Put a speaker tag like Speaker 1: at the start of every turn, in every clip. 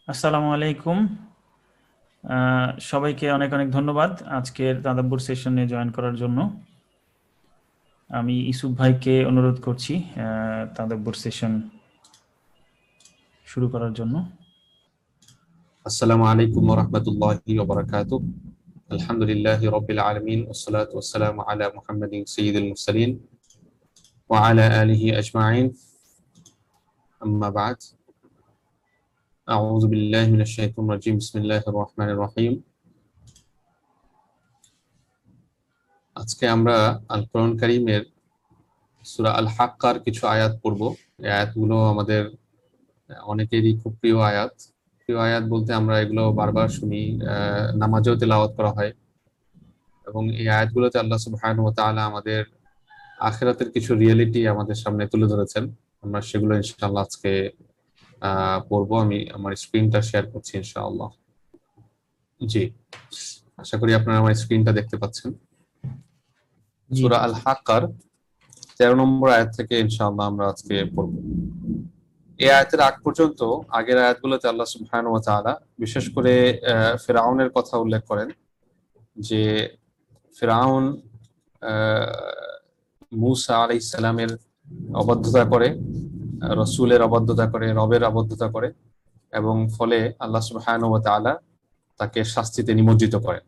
Speaker 1: আসসালামু আলাইকুম। সবাইকে অনেক অনেক ধন্যবাদ আজকের তাদাব্বুর সেশনে জয়েন করার জন্য। আমি ইসুফ ভাইকে অনুরোধ করছি তাদাব্বুর সেশন শুরু করার জন্য।
Speaker 2: আসসালামু আলাইকুম ওয়া রাহমাতুল্লাহি ওয়া বারাকাতুহ। আলহামদুলিল্লাহি রাব্বিল আলামিন ওয়াসসালাতু ওয়াসসালামু আলা মুহাম্মাদিন সাইয়্যিদিল মুরসালিন ওয়া আলা আলিহি আজমাইন। আম্মা বা'দ। আউযু বিল্লাহি মিনাশ শাইতানির রাজীম। বিসমিল্লাহির রহমানির রহিম। আজকে আমরা আল কোরআন কারীমের সূরা আল হাক্কার কিছু আয়াত পড়ব। এই আয়াতগুলো আমাদের অনেকেরই খুব প্রিয় আয়াত। প্রিয় আয়াত বলতে আমরা এগুলো বারবার শুনি, নামাজেও তেলাওয়াত করা হয়। এবং এই আয়াতগুলোতে আল্লাহ সুবহানাহু ওয়া তাআলা আমাদের আখিরাতের কিছু রিয়েলিটি আমাদের সামনে তুলে ধরেছেন। আমরা সেগুলো ইনশাআল্লাহ আজকে পড়বো। আমি আমার স্ক্রিনটা শেয়ার করছি ইনশাআল্লাহ। জি, আশা করি আপনারা আমার স্ক্রিনটা দেখতে পাচ্ছেন।
Speaker 1: জি
Speaker 2: সূরা
Speaker 1: জি।
Speaker 2: আল হাক্কার 13 নম্বর আয়াত থেকে ইনশাআল্লাহ আমরা আজকে পড়বো। এই আয়াতের আগ পর্যন্ত আগের আয়াতগুলোতে আল্লাহ সুবহানাহু ওয়া তাআলা বিশেষ করে ফিরআউনের কথা উল্লেখ করেন যে ফিরআউন মূসা আলাইহিস সালামের অবাধ্যতা করে, রসুলের অবাধ্যতা করে, রবের অবাধ্যতা করে, এবং ফলে আল্লাহ সুবহানাহু ওয়া তাআলা তাকে শাস্তিতে নিমজ্জিত করেন।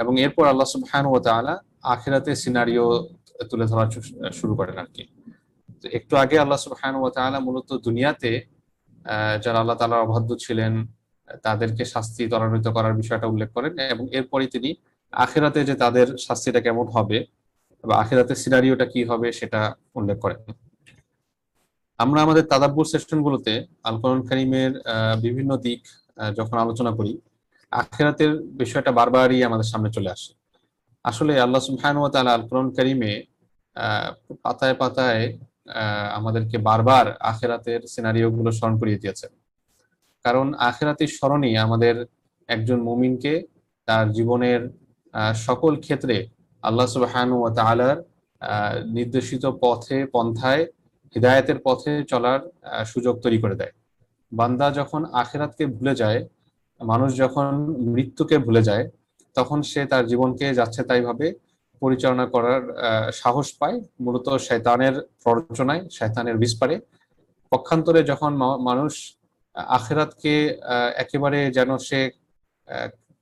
Speaker 2: এবং এরপর আল্লাহ সুবহানাহু ওয়া তাআলা আখিরাতের সিনারিও তুলে ধরা শুরু করেন আর কি। তো একটু আগে আল্লাহ সুবহানাহু ওয়া তাআলা মূলত দুনিয়াতে যারা আল্লাহ তাআলার অবাধ্য ছিলেন তাদেরকে শাস্তি ত্বরান্বিত করার বিষয়টা উল্লেখ করেন, এবং এরপরই তিনি আখিরাতে যে তাদের শাস্তিটা কেমন হবে বা আখিরাতের সিনারিওটা কি হবে সেটা উল্লেখ করেন। আমরা আমাদের তাদাব্বুর সেশনগুলোতে আল কোরআন কারীমের বিভিন্ন দিক যখন আলোচনা করি, আখিরাতের বিষয়টা বারবারই আমাদের সামনে চলে আসে। আসলে আল্লাহ সুবহানাহু ওয়া তাআলা আল কোরআন কারীমে পাতায় পাতায় আমাদেরকে বারবার আখিরাতের সিনারিও গুলো স্মরণ করিয়ে দিয়েছেন। কারণ আখিরাতের স্মরণই আমাদের একজন মুমিনকে তার জীবনের সকল ক্ষেত্রে আল্লাহ সুবহানাহু ওয়া তাআলার নির্দেশিত পথে পন্থায় হিদায়াতের পথে চলার সুযোগ তৈরি করে দেয়। বান্দা যখন আখিরাতকে ভুলে যায়, মানুষ যখন মৃত্যুকে ভুলে যায়, তখন সে তার জীবনকে যাচ্ছে তাই ভাবে পরিচালনা করার সাহস পায়, মূলত শয়তানের প্ররোচনায়, শয়তানের বিস্পারে। পক্ষান্তরে যখন মানুষ আখিরাতকে একেবারে যেন সে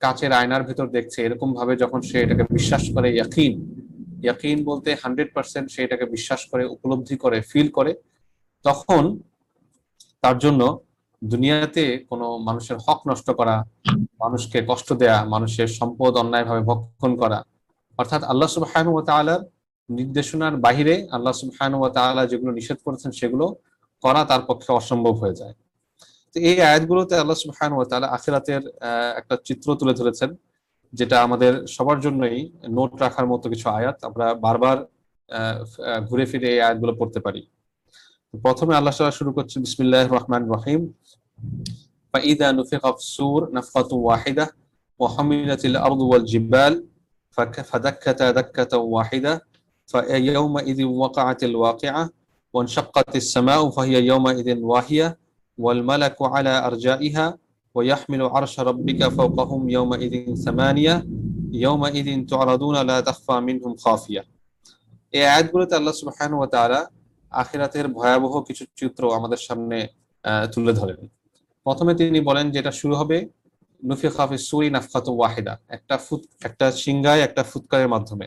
Speaker 2: কাচের আয়নার ভিতর দেখছে এরকম ভাবে যখন সে এটাকে বিশ্বাস করে, ইয়াকিন, ইয়াকিন বলতে 100% সে এটাকে বিশ্বাস করে, উপলব্ধি করে, ফিল করে, তখন তার জন্য দুনিয়াতে কোনো মানুষের হক নষ্ট করা, মানুষকে কষ্ট দেয়া, মানুষের সম্পদ অন্যায়ভাবে ভক্ষণ করা, অর্থাৎ আল্লাহ সুবহানাহু ওয়া তাআলার নির্দেশনার বাহিরে আল্লাহ সুবহানাহু ওয়া তাআলা যেগুলো নিষেধ করেছেন সেগুলো করা তার পক্ষে অসম্ভব হয়ে যায়। তো এই আয়াতগুলোতে আল্লাহ সুবহানাহু ওয়া তাআলা আখিরাতের একটা চিত্র তুলে ধরেছেন, যেটা আমাদের সবার জন্যই নোট রাখার মতো কিছু আয়াত। আমরা বারবার ঘুরে ফিরে এই আয়াতগুলো পড়তে পারি। প্রথমে আল্লাহ তাআলা শুরু করছে বিসমিল্লাহির রহমানির রহিম। فإذا نفخ في الصور نفخة واحدة وحملت الأرض والجبال فدكتا دكة واحدة فيومئذ وقعت الواقعة وانشقت السماء فهي يومئذ واهية والملك على أرجائها ويحمل عرش ربك فوقهم يومئذ ثمانية يومئذ تعرضون لا تخفى منهم خافية। এই আয়াতগুলোতে আল্লাহ সুবহানাহু ওয়া তাআলা আখিরাতের ভয়াবহ কিছু চিত্র আমাদের সামনে তুলে ধরেন। প্রথমে তিনি বলেন যে এটা শুরু হবে নুফিখা ফিস সূরি নাফখাতু ওয়াহিদা, একটা সিংগায় একটা ফুৎকারের মাধ্যমে,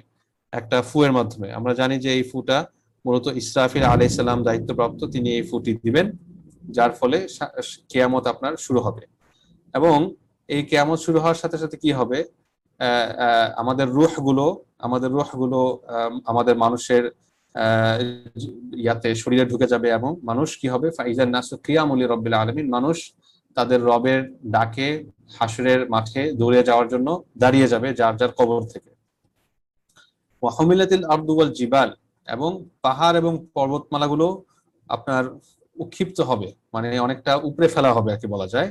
Speaker 2: একটা ফুয়ের মাধ্যমে। আমরা জানি যে এই ফুটা মূলত ইসরাফিল আলাইহিস সালাম দায়িত্বপ্রাপ্ত, তিনি এই ফুটি দিবেন, যার ফলে কিয়ামত আপনার শুরু হবে। এবং এই কিয়ামত শুরু হওয়ার সাথে সাথে কি হবে, আমাদের রূহগুলো আমাদের মানুষের ইয়াতে শরীরে ঢুকে যাবে, এবং মানুষ কি হবে, ফাইজান নাসু কিয়ামুল লিরাব্বিল আলামিন, মানুষ তাদের রবের ডাকে হাসরের মাঠে দৌড়ে যাওয়ার জন্য দাঁড়িয়ে যাবে যার যার কবর থেকে। ওয়া হুমিলাতিল আরদু ওয়াল জিবাল, এবং পাহাড় এবং পর্বতমালাগুলো আপনার উৎক্ষিপ্ত হবে, মানে অনেকটা উপরে ফেলা হবে আর কি বলা যায়,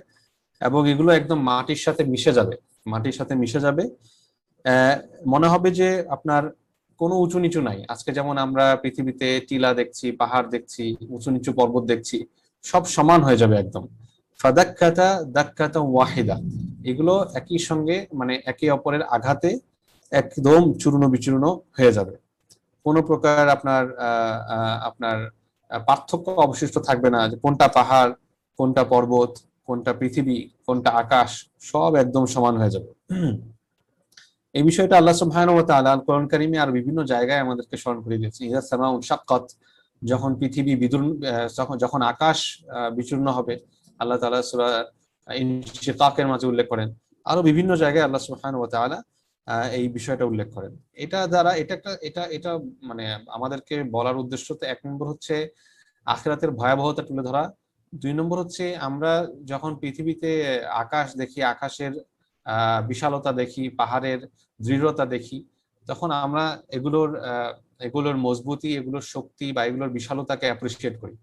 Speaker 2: এবং এগুলো একদম মাটির সাথে মিশে যাবে, মাটির সাথে মিশে যাবে। মনে হবে যে আপনার কোনো উঁচু নিচু নাই। আজকে যেমন আমরা পৃথিবীতে টিলা দেখছি, পাহাড় দেখছি, উঁচু নিচু পর্বত দেখছি, সব সমান হয়ে যাবে একদম। ফাদাক্কাতা দাক্কাতা ওয়াহিদা, এগুলো একই সঙ্গে মানে একে অপরের আঘাতে একদম চূর্ণ বিচূর্ণ হয়ে যাবে। কোনো প্রকার আপনার পার্থক্য অবশিষ্ট থাকবে না, যে কোনটা পাহাড়, কোনটা পর্বত, কোনটা পৃথিবী, কোনটা আকাশ, সব একদম সমান হয়ে যাবে। এই বিষয়টা আল্লাহ সুবহানাহু ওয়া তাআলা কোরআন কারীমে আর বিভিন্ন জায়গায় আমাদেরকে স্মরণ করে দিয়েছে। ইযা সামাউ শাক্কাত, যখন পৃথিবী বিদূর্ণ, যখন আকাশ বিচূর্ণ হবে, আল্লাহ তাআলা সূরা ইনশিকাকের মাঝে উল্লেখ করেন। আরো বিভিন্ন জায়গায় আল্লাহ সুবহানাহু ওয়া তাআলা এই বিষয়টা উল্লেখ করেন। এটা দ্বারা এটা মানে আমাদেরকে বলার উদ্দেশ্য তো এক নম্বর হচ্ছে আখিরাতের ভয়াবহতা তুলে ধরা, দুই নম্বর হচ্ছে আমরা যখন পৃথিবীতে আকাশ দেখি, আকাশের বিশালতা দেখি, পাহাড়ের দৃঢ়তা দেখি, তখন আমরা এগুলোর মজবুতি, এগুলোর শক্তি বা এগুলোর বিশালতাকে অ্যাপ্রিসিয়েট করি।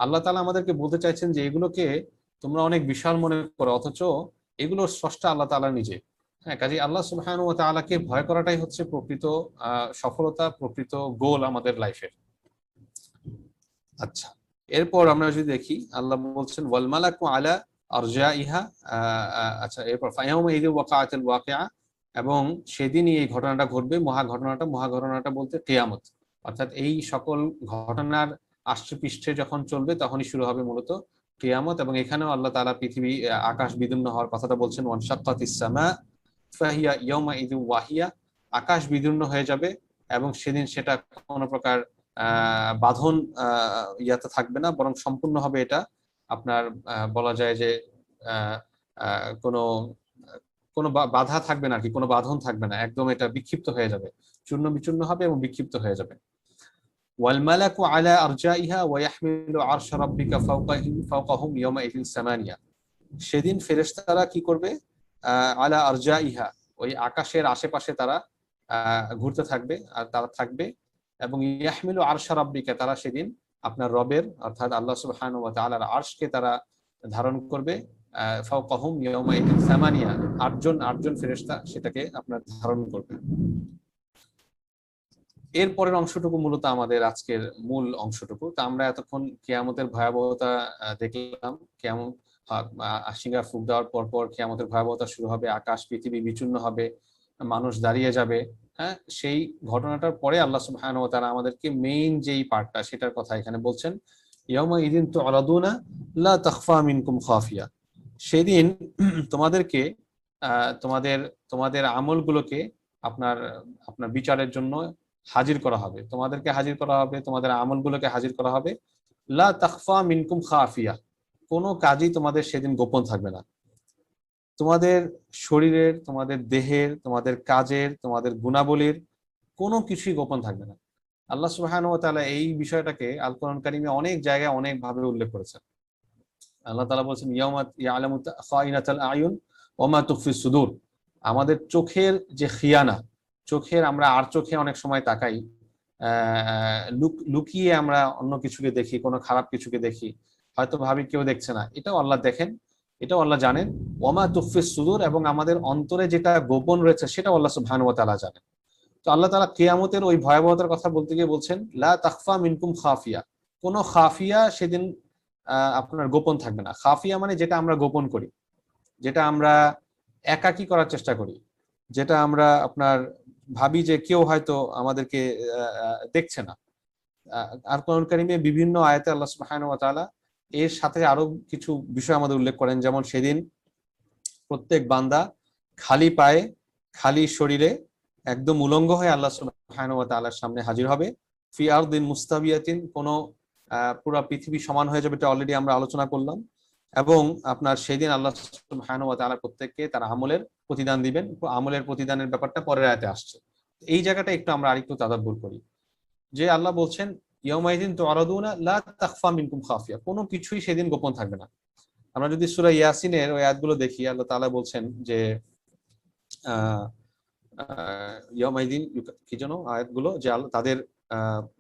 Speaker 2: আল্লাহ তাআলা আমাদেরকে বলতে চাইছেন যে এগুলোকে তোমরা অনেক বিশাল মনে করো, অথচ এগুলোর স্রষ্টা আল্লাহ তাআলা নিজে। হ্যাঁ, কাজে আল্লাহ সুবহানাহু ওয়া তাআলাকে ভয় করাটাই হচ্ছে প্রকৃত সফলতা, প্রকৃত গোল আমাদের লাইফের। আচ্ছা, এরপর আমরা যদি দেখি, আল্লাহ বলছেন ওয়াল মালাকু আলা আরজাইহা। আচ্ছা, এরপর ফায়াউমা ইযি ওয়াকাআতিল ওয়াকিআ, এবং সেদিনই এই ঘটনাটা ঘটবে, মহাঘটনাটা বলতে কিয়ামত, অর্থাৎ এই সকল ঘটনার আষ্টেপৃষ্ঠে যখন চলবে তখনই শুরু হবে মূলত কিয়ামত। এবং এখানেও আল্লাহ তাআলা পৃথিবী, আকাশ বিদীর্ণ হওয়ার কথাটা বলছেন, ওয়ানশাক্কাতিস সামা ফাহিয়া ইয়াউমা ইযি ওয়াহিয়া, আকাশ বিদীর্ণ হয়ে যাবে এবং সেদিন সেটা কোনো প্রকার বাঁধন ইয়াতে থাকবে না, বরং সম্পূর্ণ হবে এটা আপনার বলা যায় যে কোনো কোনো বাধা থাকবে না আর কি, কোনো বাঁধন থাকবে না, একদম এটা বিক্ষিপ্ত হয়ে যাবে, চূর্ণ বিচূর্ণ হবে এবং বিক্ষিপ্ত হয়ে যাবে। ওয়াল মালাকু আলা আরজাইহা ওয়া ইয়াহমিলু আরশা রাব্বিকা ফাওকাহুম ইয়াওমাইযিন সামানিয়া, সেদিন ফেরেশতারা কি করবে, আলা আরজাইহা, ওই আকাশের আশেপাশে তারা ঘুরতে থাকবে আর তারা থাকবে, এবং ইয়াহমিলু আরশা রাব্বিকা, তারা সেদিন আপনার রবের অর্থাৎ আল্লাহ সুবহানাহু ওয়া তাআলার আরশকে তারা ধারণ করবে। ফাওকাহুম ইয়াওমাইযিন সামানিয়া, আটজন ফেরেশতা সেটাকে আপনার ধারণ করবে। এর পরের অংশটুকু মূলত আমাদের আজকের মূল অংশটুকু। তা আমরা এতক্ষণ কিয়ামতের ভয়াবহতা দেখলাম, কেমন সিঙ্গার ফুঁক দেওয়ার পর কিয়ামতের ভয়াবহতা শুরু হবে, আকাশ পৃথিবী বিচূর্ণ হবে, মানুষ দাঁড়িয়ে যাবে। হ্যাঁ, সেই ঘটনাটার পরে আল্লাহ সুবহানাহু ওয়া তাআলা আমাদেরকে মেইন যেই পার্টটা সেটার কথা এখানে বলছেন, ইয়াউমা ইযিন তু'রাদুনা লা তাখফা মিনকুম খাফিয়া, সেদিন তোমাদেরকে তোমাদের আমলগুলোকে আপনার আপনার বিচারের জন্য হাজির করা হবে, তোমাদেরকে হাজির করা হবে, তোমাদের আমলগুলোকে হাজির করা হবে। লা তাখফা মিনকুম খাফিয়া, কোনো কাজই তোমাদের সেদিন গোপন থাকবে না, তোমাদের শরীরের, তোমাদের দেহের, তোমাদের কাজের, তোমাদের গুণাবলীর কোনো কিছুই গোপন থাকবে না। আল্লাহ সুবহানাহু ওয়া তাআলা এই বিষয়টাকে আল কোরআন কারীমে অনেক জায়গায় অনেক ভাবে উল্লেখ করেছেন। আল্লাহ তাআলা বলেছেন ইয়াউমা ইয়ালামু খাইনাতাল আয়ুন ওয়া মা তুখফিস সুদূর, আমাদের চোখের যে খিয়ানা, চোখের আমরা আর চোখে অনেক সময় তাকাই, লুকিয়ে আমরা অন্য কিছুকে দেখি, কোনো খারাপ কিছুকে দেখি, হয়তো ভাবি কেউ দেখছে না, এটাও আল্লাহ দেখেন, এটাও আল্লাহ জানেন। ওয়া মা তুখফিস সুদূর, এবং আমাদের অন্তরে যেটা গোপন রয়েছে সেটাও আল্লাহ সুবহানাহু ওয়া তাআলা জানেন। তো আল্লাহ তাআলা কিয়ামতের ওই ভয়াবহতার কথা বলতে গিয়ে বলছেন লা তাখফা মিনকুম খাফিয়া, কোনো খাফিয়া সেদিন আপনার গোপন থাকবে না। খাফিয়া মানে যেটা আমরা গোপন করি, যেটা আমরা একাকী করার চেষ্টা করি, যেটা আমরা আপনার ভাবি যে কেউ হয়তো আমাদেরকে দেখছে না। আর কোরআন কারীমে বিভিন্ন আয়াতে আল্লাহ সুবহানাহু ওয়া তাআলা এর সাথে আরো কিছু বিষয় আমাদের উল্লেখ করেন, যেমন সেদিন প্রত্যেক বান্দা খালি পায়ে, খালি শরীরে, একদম উলঙ্গ হয়ে আল্লাহ সুবহানাহু ওয়া তাআলার সামনে হাজির হবে। ফি আরদিন মুস্তাবিয়াতিন, কোন পুরো পৃথিবী সমান হয়ে যাবে, এটা অলরেডি আমরা আলোচনা করলাম। এবং আপনার সেদিন আল্লাহ সুবহানাহু ওয়া তাআলা প্রত্যেককে তার আমলের প্রতিদান দিবেন, আমলের প্রতিদানের ব্যাপারটা পরের আয়াতে আসছে। এই জায়গাটা একটু আমরা আরেকটু তাদাব্বুর করি, যে আল্লাহ বলছেন ইয়াউমাইযিন তু'রাদুনা লা তাখফা মিনকুম খাফিয়া, কোনো কিছুই সেদিন গোপন থাকবে না। আমরা যদি সূরা ইয়াসিনের ওই আয়াতগুলো দেখি, আল্লাহ তাআলা বলছেন যে ইয়াউমাইযিন, কি যেন আয়াতগুলো, যে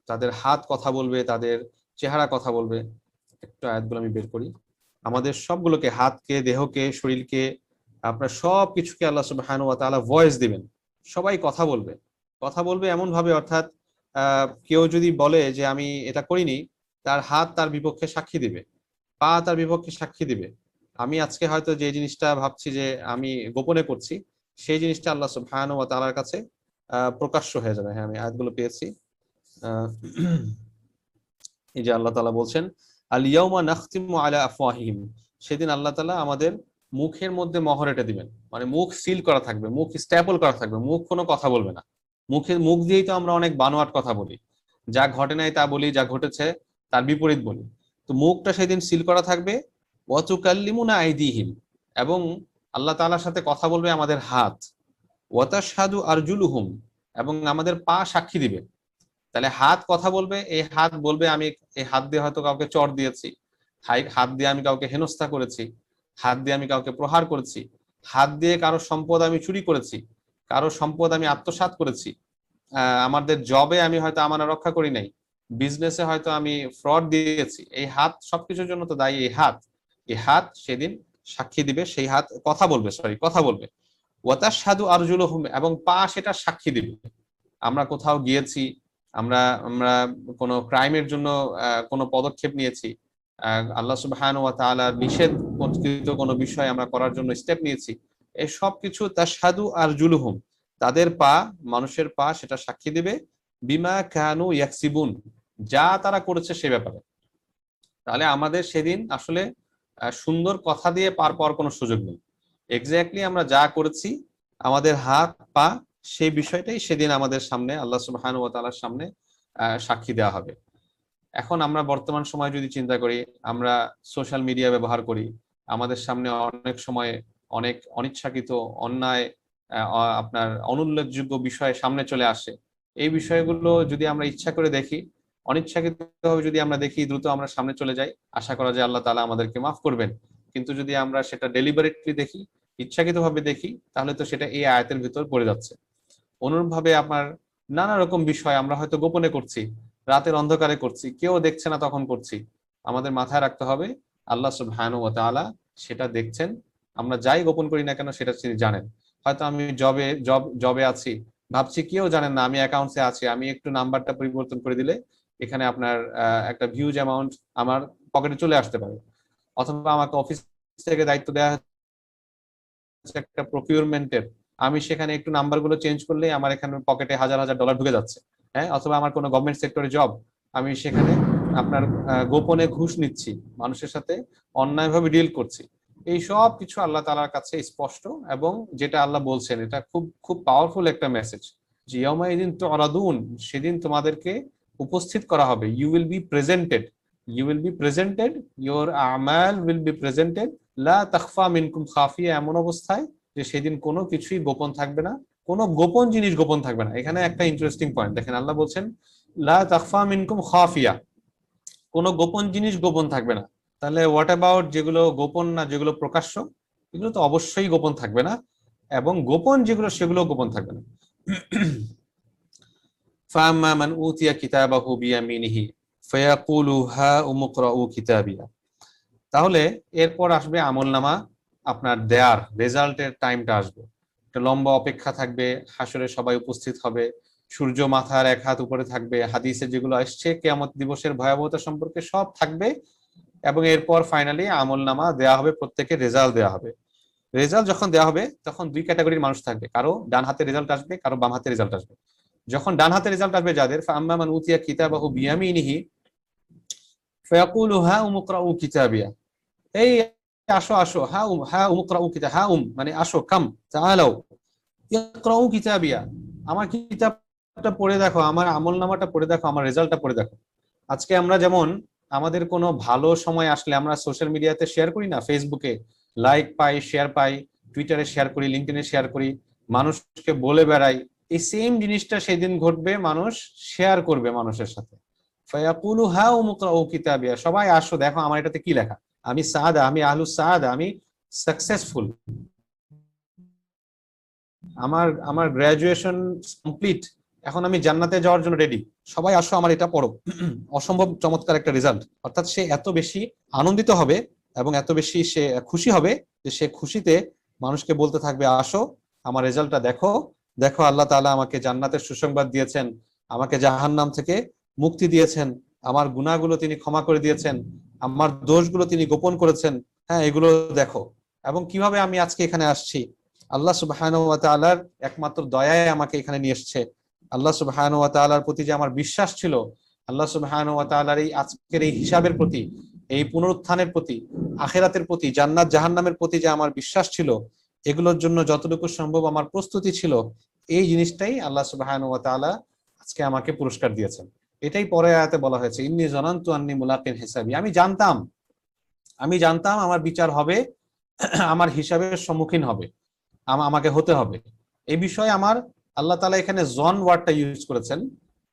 Speaker 2: তাদের হাত কথা বলবে, তাদের চেহারা কথা বলবে। একটু আয়াতগুলো আমি বের করি। আমাদের সবগুলোকে, হাতকে, দেহকে, শরীরকে, আপনার সব কিছুকে আল্লাহ সুবহানাহু ওয়া তাআলা ভয়েস দিবেন, সবাই কথা বলবে এমন ভাবে, অর্থাৎ কেউ যদি বলে যে আমি এটা করিনি, তার হাত তার বিপক্ষে সাক্ষী দিবে, পা তার বিপক্ষে সাক্ষী দিবে, আমি আজকে হয়তো যে জিনিসটা ভাবছি যে আমি গোপনে করছি, সেই জিনিসটা আল্লাহ সুবহানাহু ওয়া তাআলার কাছে প্রকাশ্য হয়ে যাবে। হ্যাঁ, আমি আয়াতগুলো পেয়েছি। আহ, এই যে আল্লাহ তাআলা বলছেন, আল ইয়াউমা নাখতিমু আলা আফওয়াহিহিম, সেদিন আল্লাহ তাআলা আমাদের মুখের মধ্যে মোহর এঁটে দিবেন। মানে মুখ সিল করা থাকবে, মুখ স্ট্যাপল করা থাকবে, মুখ কোনো কথা বলবে না। মুখ দিয়েই তো আমরা অনেক বানোয়াট কথা বলি, যা ঘটে নাই তা বলি, যা ঘটেছে তার বিপরীত বলি। তো মুখটা সেদিন সিল করা থাকবে। ওয়া তুকাল্লিমুনা আইদিহিম, এবং আল্লাহ তাআলার সাথে কথা বলবে আমাদের হাত। ওয়া তাশহাদু আরজুলুহুম, এবং আমাদের পা সাক্ষী দিবে। তাহলে হাত কথা বলবে, এই হাত বলবে আমি এই হাত দিয়ে হয়তো কাউকে চড় দিয়েছি, হাত দিয়ে আমি কাউকে হেনস্থা করেছি, হাত দিয়ে আমি কাউকে প্রহার করেছি, হাত দিয়ে কারো সম্পদ আমি চুরি করেছি, কারো সম্পদ আমি আত্মসাৎ করেছি, আমাদের জবে আমি হয়তো আমার রক্ষা করি নাই, বিজনেসে হয়তো আমি ফ্রড দিয়েছি। এই হাত সবকিছুর জন্য তো দায়ী এই হাত। এই হাত সেদিন সাক্ষী দিবে, সেই হাত কথা বলবে, কথা বলবে। ওয়াতাশহাদু আরজুলুহুম, এবং পা সেটা সাক্ষী দিবে। আমরা কোথাও গিয়েছি, আমরা আমরা কোনো ক্রাইমের জন্য কোনো পদক্ষেপ নিয়েছি, আল্লাহ সুবহানাহু ওয়া তাআলার নিষেধকৃত কোনো বিষয় আমরা করার জন্য স্টেপ নিয়েছি, এই সব কিছু তাশহাদু আরজুলুহুম, তাদের পা, মানুষের পা সেটা সাক্ষী দিবে, বিমা কানু ইয়াকসিবুন, যা তারা করেছে সে ব্যাপারে। তাহলে আমাদের সেদিন আসলে সুন্দর কথা দিয়ে পার পাওয়ার কোনো সুযোগ নেই। এক্স্যাক্টলি আমরা যা করেছি, আমাদের হাত পা, সেই বিষয়টাই সেদিন আমাদের সামনে আল্লাহ সুবহানাহু ওয়া তাআলার সামনে সাক্ষী দেওয়া হবে। এখন আমরা বর্তমান সময় যদি চিন্তা করি, আমরা সোশ্যাল মিডিয়া ব্যবহার করি, আমাদের সামনে অনেক সময় অনেক অনিচ্ছাকৃত অন্যায়, আপনার অনুল্লেখযোগ্য বিষয় সামনে চলে আসে। এই বিষয়গুলো যদি আমরা ইচ্ছা করে দেখি, অনিচ্ছাকৃতভাবে যদি আমরা দেখি, দ্রুত আমরা সামনে চলে যাই, আশা করা যায় আল্লাহ তাআলা আমাদেরকে মাফ করবেন। কিন্তু যদি আমরা সেটা ডেলিবারেটলি দেখি, ইচ্ছাকৃতভাবে দেখি, তাহলে তো সেটা এই আয়াতের ভিতর পড়ে যাচ্ছে। অনুরূপভাবে আপনার নানা রকম বিষয় আমরা হয়তো গোপনে করছি, রাতের অন্ধকারে করছি, কেউ দেখছে না তখন করছি। আমাদের মাথায় রাখতে হবে আল্লাহ সুবহানাহু ওয়া তাআলা সেটা দেখছেন। আমরা যাই গোপন করি না কেন সেটা তিনি জানেন। হয়তো আমি জবে আছি, ভাবছি কেউ জানেন না আমি অ্যাকাউন্টসে আছি, আমি একটু নাম্বারটা পরিবর্তন করে দিলে এখানে আপনার একটা হিউজ অ্যামাউন্ট আমার পকেটে চলে আসতে পারে। অথবা আমাকে অফিস থেকে দায়িত্ব দেওয়া হচ্ছে একটা প্রকিউরমেন্টের, আমি সেখানে একটু নাম্বারগুলো চেঞ্জ করলেই আমার এখানে পকেটে হাজার হাজার ডলার ঢুকে যাচ্ছে। হ্যাঁ, অথবা আমার কোনো গভর্নমেন্ট সেক্টরে জব, আমি সেখানে আপনার গোপনে ঘুষ নিচ্ছি, মানুষের সাথে অন্যায়ভাবে ডিল করছি। এই সব কিছু আল্লাহ তাআলার কাছে স্পষ্ট, এবং যেটা আল্লাহ বলছেন এটা খুব খুব পাওয়ারফুল একটা মেসেজ। যে ইয়াউমাইদিন তুরাদুন, সেদিন তোমাদেরকে উপস্থিত করা হবে, you will be presented, you will be presented, your আমাল উইল বি প্রেজেন্টেড, লা তাখফা মিনকুম খাফিয়া, এমন অবস্থায় যে সেদিন কোনো কিছুই গোপন থাকবে না, কোনো গোপন জিনিস গোপন থাকবে না। এখানে একটা ইন্টারেস্টিং পয়েন্ট দেখেন, আল্লাহ বলছেন লা তাখফা মিনকুম খাফিয়া, কোনো গোপন জিনিস গোপন থাকবে না। তাহলে হোয়াট অ্যাবাউট যেগুলো গোপন না, যেগুলো প্রকাশ্য, এগুলো তো অবশ্যই গোপন থাকবে না, এবং গোপন যেগুলো সেগুলো গোপন থাকবে না। ফাম্মা মান উতিয়া কিতাবাহু বিয়ামিনিহি ফায়াকুলু হাউম ইকরাউ কিতাবিয়া, তাহলে এরপর আসবে আমলনামা আপনার দেয়ার রেজাল্টের টাইমটা আসবে। একটা লম্বা অপেক্ষা থাকবে, হাসরে সবাই উপস্থিত হবে, সূর্য মাথার এক হাত উপরে থাকবে, হাদিসে যেগুলো আসছে কিয়ামত দিবসের ভয়াবহতা সম্পর্কে সব থাকবে। এবং এরপর ফাইনালি আমলনামা দেয়া হবে, প্রত্যেকের রেজাল্ট দেওয়া হবে। রেজাল্ট যখন দেওয়া হবে তখন দুই ক্যাটাগরির মানুষ থাকবে, কারো ডান হাতে রেজাল্ট আসবে, কারো বাম হাতে রেজাল্ট আসবে। যখন ডান হাতে রেজাল্ট আসবে যাদের, ফাআম্মা মান উতিয়া কিতাবাহু বিয়ামিনিহি ফায়াকুলু হাউম ইকরাউ কিতাবিয়া, এই আসো আসো, হাউম ইকরাউ কিতাব, হাউম মানে আসো, কাম তাআলাও, ইকরাউ কিতাবিয়া, আমার কিতাবটা পড়ে দেখো, আমার আমলনামাটা পড়ে দেখো, আমার রেজাল্টটা পড়ে দেখো। আজকে আমরা যেমন আমাদের কোনো ভালো সময় আসলে আমরা সোশ্যাল মিডিয়াতে শেয়ার করি না, ফেসবুকে লাইক পাই, শেয়ার পাই, টুইটারে শেয়ার করি, লিঙ্কডইনে শেয়ার করি, মানুষকে বলে বেড়াই, এই সেম জিনিসটা সেদিন ঘটবে, মানুষ শেয়ার করবে মানুষের সাথে। ফায়াকুলু হাউম ইকরাউ কিতাবিয়া, সবাই আসো দেখো আমার এটাতে কি লেখা, আমি সাদা, আমি আহলুস সাদা, আমি সাকসেসফুল, আমার আমার গ্রাজুয়েশন কমপ্লিট, এখন আমি জান্নাতে যাওয়ার জন্য রেডি, সবাই আসো আমার এটা পড়ো। অসম্ভব চমৎকার একটা রেজাল্ট। অর্থাৎ সে এত বেশি আনন্দিত হবে এবং এত বেশি সে খুশি হবে যে সে খুশিতে মানুষকে বলতে থাকবে আসো আমার রেজাল্টটা দেখো, দেখো আল্লাহ তাআলা আমাকে জান্নাতের সুসংবাদ দিয়েছেন, আমাকে জাহান্নাম থেকে মুক্তি দিয়েছেন, আমার গুনাহগুলো তিনি ক্ষমা করে দিয়েছেন, আমার দোষগুলো তিনি গোপন করেছেন, হ্যাঁ, এগুলো দেখো। এবং কিভাবে আমি আজকে এখানে আসছি, আল্লাহ সুবহানাহু ওয়া তাআলার একমাত্র দয়ায় আমাকে এখানে নিয়ে এসেছে। আল্লাহ সুবহানাহু ওয়া তাআলার প্রতি যে আমার বিশ্বাস ছিল, আল্লাহ সুবহানাহু ওয়া তাআলার এই আজকের এই হিসাবের প্রতি, এই পুনরুত্থানের প্রতি, আখিরাতের প্রতি, জান্নাত জাহান্নামের প্রতি যে আমার বিশ্বাস ছিল, এগুলোর জন্য যতটুকু সম্ভব আমার প্রস্তুতি ছিল, এই জিনিসটাই আল্লাহ সুবহানাহু ওয়া তাআলা আজকে আমাকে পুরস্কার দিয়েছেন। এটাই পরে আয়াতে বলা হয়েছে, ইন্নী জানানতু আন্নী মুলাকিন হিসাবি। আমি জানতাম আমার বিচার হবে, আমার হিসাবের সম্মুখীন হবে, আমাকে হতে হবে। এই বিষয়ে আমার আল্লাহ তাআলা এখানে জন ওয়ার্ডটা ইউজ করেছেন।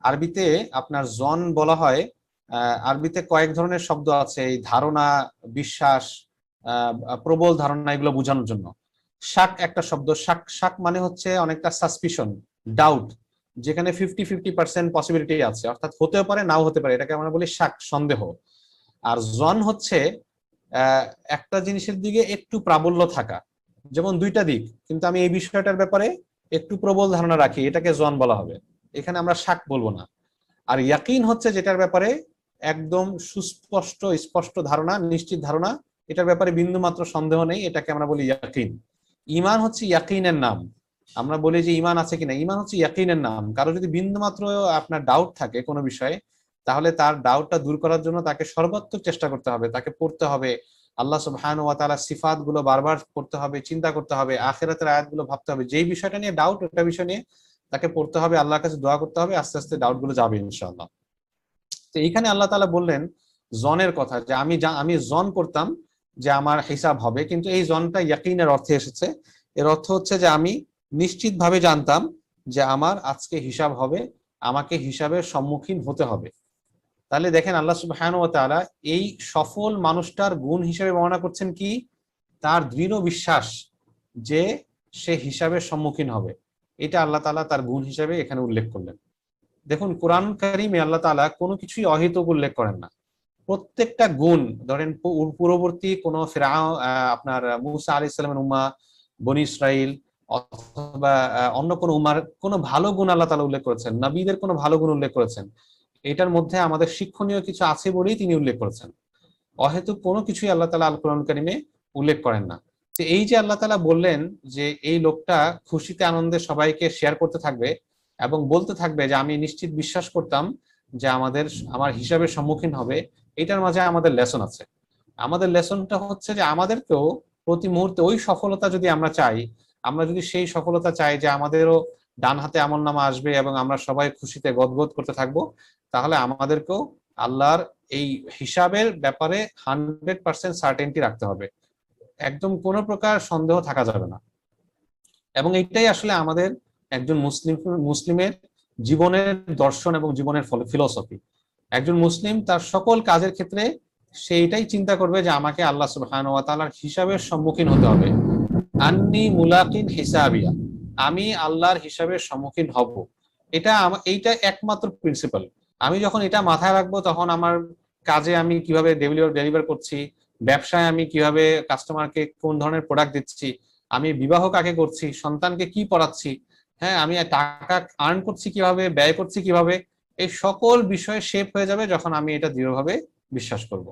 Speaker 2: আরবিতে আপনার জন বলা হয়, আরবিতে কয়েক ধরনের শব্দ আছে এই ধারণা, বিশ্বাস, প্রবল ধারণা, এগুলো বোঝানোর জন্য। শাক একটা শব্দ, শাক শাক মানে হচ্ছে অনেকটা সাসপিশন, ডাউট, যেখানে 50-50% পসিবিলিটি আছে, অর্থাৎ হতেও পারে নাও হতে পারে, এটাকে আমরা বলি শাক, সন্দেহ। আর জন হচ্ছে একটা জিনিসের দিকে একটু প্রাবল্য থাকা, যেমন দুইটা দিক, কিন্তু আমি এই বিষয়টার ব্যাপারে একটু প্রবল ধারণা রাখি, এটাকে জন বলা হবে। এখানে আমরা শাক বলবো না। আর ইয়াকিন হচ্ছে যেটার ব্যাপারে একদম সুস্পষ্ট স্পষ্ট ধারণা, নিশ্চিত ধারণা, এটার ব্যাপারে বিন্দু মাত্র সন্দেহ নেই, এটাকে আমরা বলি ইয়াকিন। ঈমান হচ্ছে ইয়াকিনের নাম। আমরা বলি যে ঈমান আছে কিনা, ঈমান হচ্ছে ইয়াকিনের নাম। কারো যদি বিন্দু মাত্র আপনার ডাউট থাকে কোনো বিষয়ে, তাহলে তার ডাউটটা দূর করার জন্য তাকে সর্বাত্মক চেষ্টা করতে হবে, তাকে পড়তে হবে, আল্লাহ সুবহানাহু ওয়া তাআলার সিফাত গুলো বারবার পড়তে হবে, চিন্তা করতে হবে, আখিরাতের আয়াতগুলো ভাবতে হবে, যেই বিষয়টা নিয়ে ডাউট, ওটা বিষয় নিয়ে তাকে পড়তে হবে, আল্লাহর কাছে দোয়া করতে হবে, আস্তে আস্তে ডাউট গুলো যাবে ইনশাআল্লাহ। তো এইখানে আল্লাহ তাআলা বললেন জনের কথা, যে আমি জন করতাম যে আমার হিসাব হবে, কিন্তু এই জনটা ইয়াকিনের অর্থে এসেছে। এর অর্থ হচ্ছে যে আমি নিশ্চিতভাবে জানতাম যে আমার আজকে হিসাব হবে, আমাকে হিসাবের সম্মুখীন হতে হবে। তাহলে দেখেন আল্লাহ সুবহানাহু ওয়া তাআলা এই সফল মানুষটার গুণ হিসেবে বর্ণনা করছেন কি, তার দৃঢ় বিশ্বাস যে সে হিসাবের সম্মুখীন হবে। এটা আল্লাহ তাআলা তার গুণ হিসেবে এখানে উল্লেখ করলেন। দেখুন কোরআন কারীমে আল্লাহ তাআলা কোনো কিছুই অহেতুক উল্লেখ করেন না। প্রত্যেকটা গুণ, ধরেন পূর্ববর্তী কোন আপনার মুসা আলাইহিস সালামের উম্মাহ, বনী ইসরাইল, অথবা অন্য কোন উম্মার কোন ভালো গুণ আল্লাহ তাআলা উল্লেখ করেছেন, নবীদের কোন ভালো গুণ উল্লেখ করেছেন, এটার মধ্যে আমাদের শিক্ষণীয় কিছু আছে বলেই তিনি উল্লেখ করেছেন। অহেতুক কোনো কিছুই আল্লাহ তাআলা আল কোরআন কারীমে উল্লেখ করেন না। তো এই যে আল্লাহ তাআলা বললেন যে এই লোকটা খুশিতে আনন্দে সবাইকে শেয়ার করতে থাকবে এবং বলতে থাকবে যে আমি নিশ্চিত বিশ্বাস করতাম যে আমার হিসাবের সম্মুখীন হবে, এটার মাঝে আমাদের লেসন আছে। আমাদের লেসনটা হচ্ছে যে আমাদেরকেও প্রতি মুহূর্তে ওই সফলতা যদি আমরা চাই, আমরা যদি সেই সফলতা চাই যে আমাদেরও ডান হাতে আমলনামা আসবে এবং আমরা সবাই খুশিতে গদগদ করতে থাকবো, তাহলে আমাদেরকেও আল্লাহর এই হিসাবের ব্যাপারে 100% সার্টেনটি রাখতে হবে, একদম কোনো প্রকার সন্দেহ থাকা যাবে না। এবং এইটাই আসলে আমাদের একজন মুসলিমের জীবনের দর্শন এবং জীবনের ফিলোসফি। একজন মুসলিম তার সকল কাজের ক্ষেত্রে সেইটাই চিন্তা করবে যে আমাকে আল্লাহ সুবহানাহু ওয়া তাআলার হিসাবের সম্মুখীন হতে হবে। আন্নী মুলাকিন হিসাবিয়া, আমি আল্লাহর হিসাবের সম্মুখীন হব। এইটা একমাত্র প্রিন্সিপাল। আমি যখন এটা মাথায় রাখবো, তখন আমার কাজে আমি কিভাবে ডেলিভার করছি, ব্যবসায় আমি কিভাবে কাস্টমারকে কোন ধরনের প্রোডাক্ট দিচ্ছি, আমি বিবাহ কাকে করছি, সন্তানকে কি পড়াচ্ছি, হ্যাঁ আমি টাকা আর্ন করছি কিভাবে, ব্যয় করছি কিভাবে, এই সকল বিষয়ে শেপ হয়ে যাবে যখন আমি এটা দৃঢ়ভাবে বিশ্বাস করব।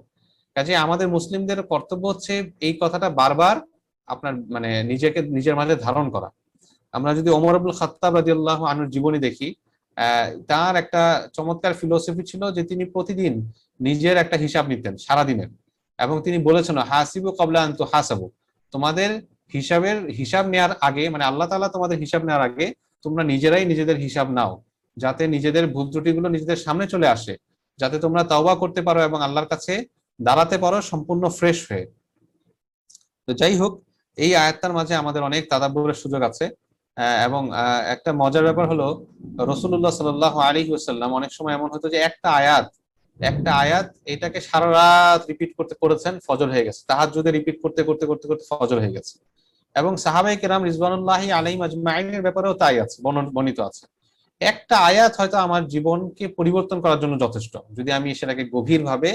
Speaker 2: কাজে আমাদের মুসলিমদের কর্তব্য হচ্ছে এই কথাটা বারবার আপনার নিজেকে নিজের মাঝে ধারণ করা। আমরা যদি ওমর ইবনুল খাত্তাব রাদিয়াল্লাহু আনহুর জীবনী দেখি, তার একটা চমৎকার ফিলোসফি ছিল যে তিনি প্রতিদিন নিজের একটা হিসাব নিতেন সারাদিনের, এবং তিনি বলেছেন হাসিবু ক্বাবলা আন তুহাসাবু, তোমাদের হিসাব নেওয়ার আগে, আল্লাহ তাআলা তোমাদের হিসাব নেওয়ার আগে তোমরা নিজেরাই নিজেদের হিসাব নাও, যাতে নিজেদের ভুল ত্রুটিগুলো নিজেদের সামনে চলে আসে, যাতে তোমরা তওবা করতে পারো এবং আল্লাহর কাছে দাঁড়াতে পারো সম্পূর্ণ ফ্রেশ হয়ে। তো যাই হোক, এই আয়াতটার মাঝে আমাদের অনেক তাদাব্বুরের সুযোগ আছে। এবং একটা মজার ব্যাপার হলো, রাসূলুল্লাহ সাল্লাল্লাহু আলাইহি ওয়াসাল্লাম অনেক সময় এমন হতো যে একটা আয়াত এটাকে সারা রাত রিপিট করেছেন, ফজর হয়ে গেছে, তাহাজ্জুদে রিপিট করতে করতে করতে করতে ফজর হয়ে গেছে। এবং সাহাবায়ে কেরাম রিজওয়ানুল্লাহি আলাইহিম আজমাইনের ব্যাপারেও তাই আছে, বর্ণিত আছে। একটা আয়াত হয়তো আমার জীবনকে পরিবর্তন করার জন্য যথেষ্ট, যদি আমি সেটাকে গভীরভাবে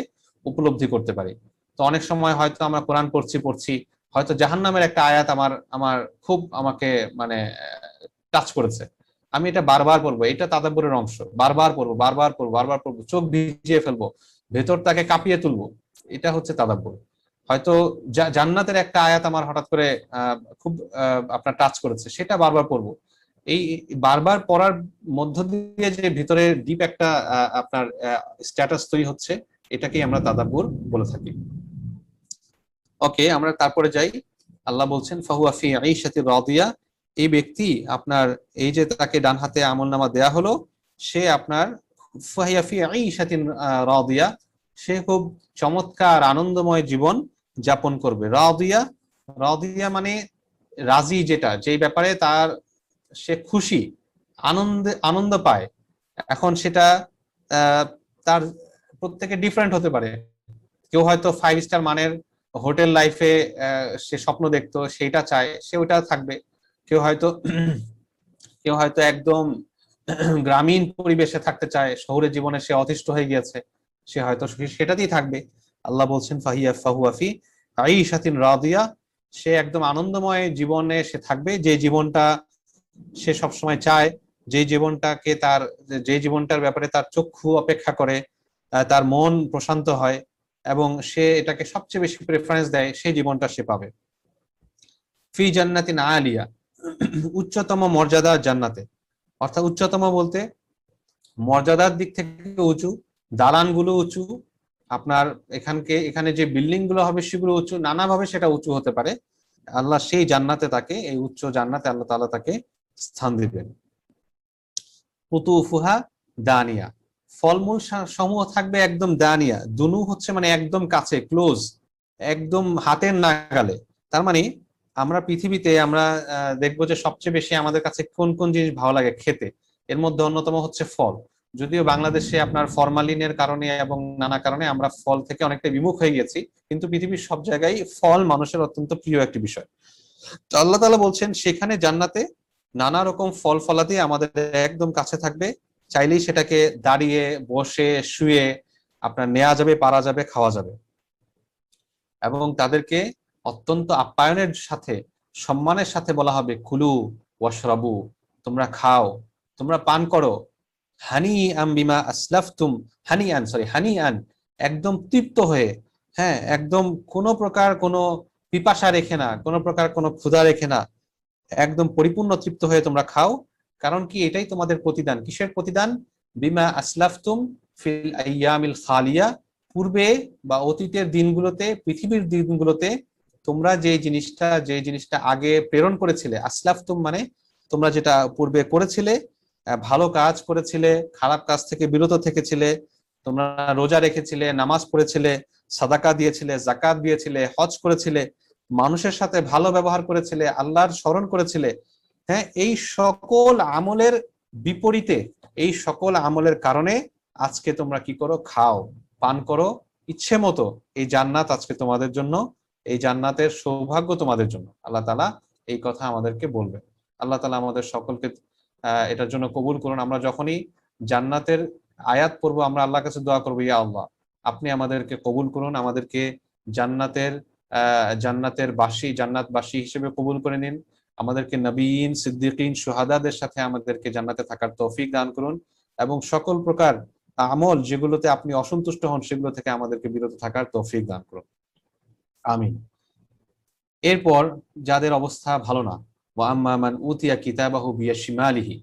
Speaker 2: উপলব্ধি করতে পারি। তো অনেক সময় হয়তো আমরা কোরআন পড়ছি, হয়তো জাহান্নামের একটা আয়াত আমার খুব আমাকে টাচ করেছে, আমি এটা বারবার পড়বো, এটা তাদাব্বুরের অংশ, বারবার পড়বো, চোখ ভিজিয়ে ফেলবো, ভেতর তাকে কাঁপিয়ে তুলবো, এটা হচ্ছে তাদাব্বুর। হয়তো জান্নাতের একটা আয়াত আমার হঠাৎ করে খুব আপনার টাচ করেছে, সেটা বারবার পড়বো। এই বারবার পড়ার মধ্য দিয়ে যে ভিতরে ডিপ একটা আপনার স্ট্যাটাস তৈরি হচ্ছে, এটাকেই আমরা তাদাব্বুর বলে থাকি। ওকে, আমরা তারপরে যাই। আল্লাহ বলছেন ফাহুয়া ফি আইশাতির রাদিয়া, এই ব্যক্তি আপনার এই যে তাকে ডান হাতে আমলনামা দেয়া হলো, সে আপনার ফাহিয়া ফি আইশাতিন রাদিয়া, সে খুব চমৎকার আনন্দময় জীবন যাপন করবে। রাদিয়া, রাদিয়া মানে রাজি, যেটা যেই ব্যাপারে তার সে খুশি, আনন্দ পায়। এখন সেটা তার প্রত্যেকে ডিফারেন্ট হতে পারে। কেউ হয়তো 5 স্টার মানের হোটেল লাইফে সে স্বপ্ন দেখতো, সেইটা চায়, সে ওটা থাকবে। কেউ হয়তো কেউ হয়তো একদম গ্রামীণ পরিবেশে থাকতে চায়, শহরের জীবনে সে অতিষ্ঠ হয়ে গিয়েছে, সে হয়তো সেটাতেই থাকবে। আল্লাহ বলছেন ফাহুয়া ফি আইশাতিন রাদিয়া, সে একদম আনন্দময় জীবনে সে থাকবে, যে জীবনটা সে সবসময় চায়, যে জীবনটাকে তার, যে জীবনটার ব্যাপারে তার চক্ষু অপেক্ষা করে, তার মন প্রশান্ত হয় এবং সে এটাকে সবচেয়ে বেশি প্রেফারেন্স দেয়, সেই জীবনটা সে পাবে। ফি জান্নাতিন আলিয়া, উচ্চতম মর্যাদা জান্নাতে। অর্থাৎ উচ্চতম বলতে মর্যাদার দিক থেকে উঁচু, দালানগুলো উঁচু, আপনার এখানে যে বিল্ডিং গুলো হবে সেগুলো উঁচু, নানাভাবে সেটা উঁচু হতে পারে। আল্লাহ সেই জান্নাতে তাকে, এই উচ্চ জান্নাতে আল্লাহ তাআলা তাকে স্থান দিবেন। কুতুফুহা দানিয়া, ফলমূল সমূহ থাকবে একদম দানিয়া, দুনু হচ্ছে মানে একদম কাছে, ক্লোজ, একদম হাতের নাগালে। তার মানে আমরা পৃথিবীতে আমরা দেখবো যে সবচেয়ে বেশি আমাদের কাছে কোন কোন জিনিস ভালো লাগে খেতে, এর মধ্যে অন্যতম হচ্ছে ফল। যদিও বাংলাদেশে আপনার ফরমালিনের কারণে এবং নানা কারণে আমরা ফল থেকে অনেকটা বিমুখ হয়ে গেছি, কিন্তু পৃথিবীর সব জায়গায় ফল মানুষের অত্যন্ত প্রিয় একটি বিষয়। তো আল্লাহ তাআলা বলছেন সেখানে জান্নাতে নানা রকম ফল ফলাদি আমাদের একদম কাছে থাকবে, চাইলেই সেটাকে দাঁড়িয়ে, বসে, শুয়ে আপনার নেওয়া যাবে, পারা যাবে, খাওয়া যাবে। এবং তাদেরকে অত্যন্ত আপ্যায়নের সাথে, সম্মানের সাথে বলা হবে কুলু ওয়াশরাবু, তোমরা খাও, তোমরা পান করো। হানি আম বিমা আসলাফতুম, হানি আন, একদম তৃপ্ত হয়ে, হ্যাঁ, একদম কোনো প্রকার কোনো পিপাসা রেখে না, কোনো প্রকার কোনো ক্ষুধা রেখে না, একদম পরিপূর্ণ তৃপ্ত হয়ে তোমরা খাও। কারণ কি, এটাই তোমাদের প্রতিদান। কিসের প্রতিদান? বিমা আসলাফতুম ফিল আইয়ামিল খালিয়া, পূর্বে বা অতীতের দিনগুলোতে, পৃথিবীর দিনগুলোতে তোমরা যে জিনিসটা আগে প্রেরণ করেছিলে, আসলাফতুম মানে তোমরা যেটা পূর্বে করেছিলে, ভালো কাজ করেছিলে, খারাপ কাজ থেকে বিরত থেকেছিলে, তোমরা রোজা রেখেছিলে, নামাজ পড়েছিলে, সাদাকা দিয়েছিলে, জাকাত দিয়েছিলে, হজ করেছিলে, মানুষের সাথে ভালো ব্যবহার করেছিলে, আল্লাহর স্মরণ করেছিলে, হ্যাঁ, এই সকল আমলের বিপরীতে, এই সকল আমলের কারণে আজকে তোমরা কি করো? খাও, পান করো ইচ্ছে মতো। এই জান্নাত আজকে তোমাদের জন্য, এই জান্নাতের সৌভাগ্য তোমাদের জন্য। আল্লাহ তাআলা এই কথা আমাদেরকে বলবেন। আল্লাহ তাআলা আমাদের সকলকে এটার জন্য কবুল করুন। আমরা যখনই জান্নাতের আয়াত পড়বো, আমরা আল্লাহর কাছে দোয়া করবো, ইয়া আল্লাহ, আপনি আমাদেরকে কবুল করুন, আমাদেরকে জান্নাতের জান্নাতবাসী হিসেবে কবুল করে নিন। আমাদেরকে নবীন, সিদ্দিকিন, শুহাদাদের সাথে আমাদেরকে জান্নাতে থাকার তৌফিক দান করুন, এবং সকল প্রকার আমল যেগুলোতে আপনি অসন্তুষ্ট হন সেগুলো থেকে আমাদেরকে বিরত থাকার তৌফিক দান করুন, আমিন। এরপর যাদের অবস্থা ভালো না, ওয়া আম্মা মান উতিয়া কিতাবাহু বিয়াশিমালিহি,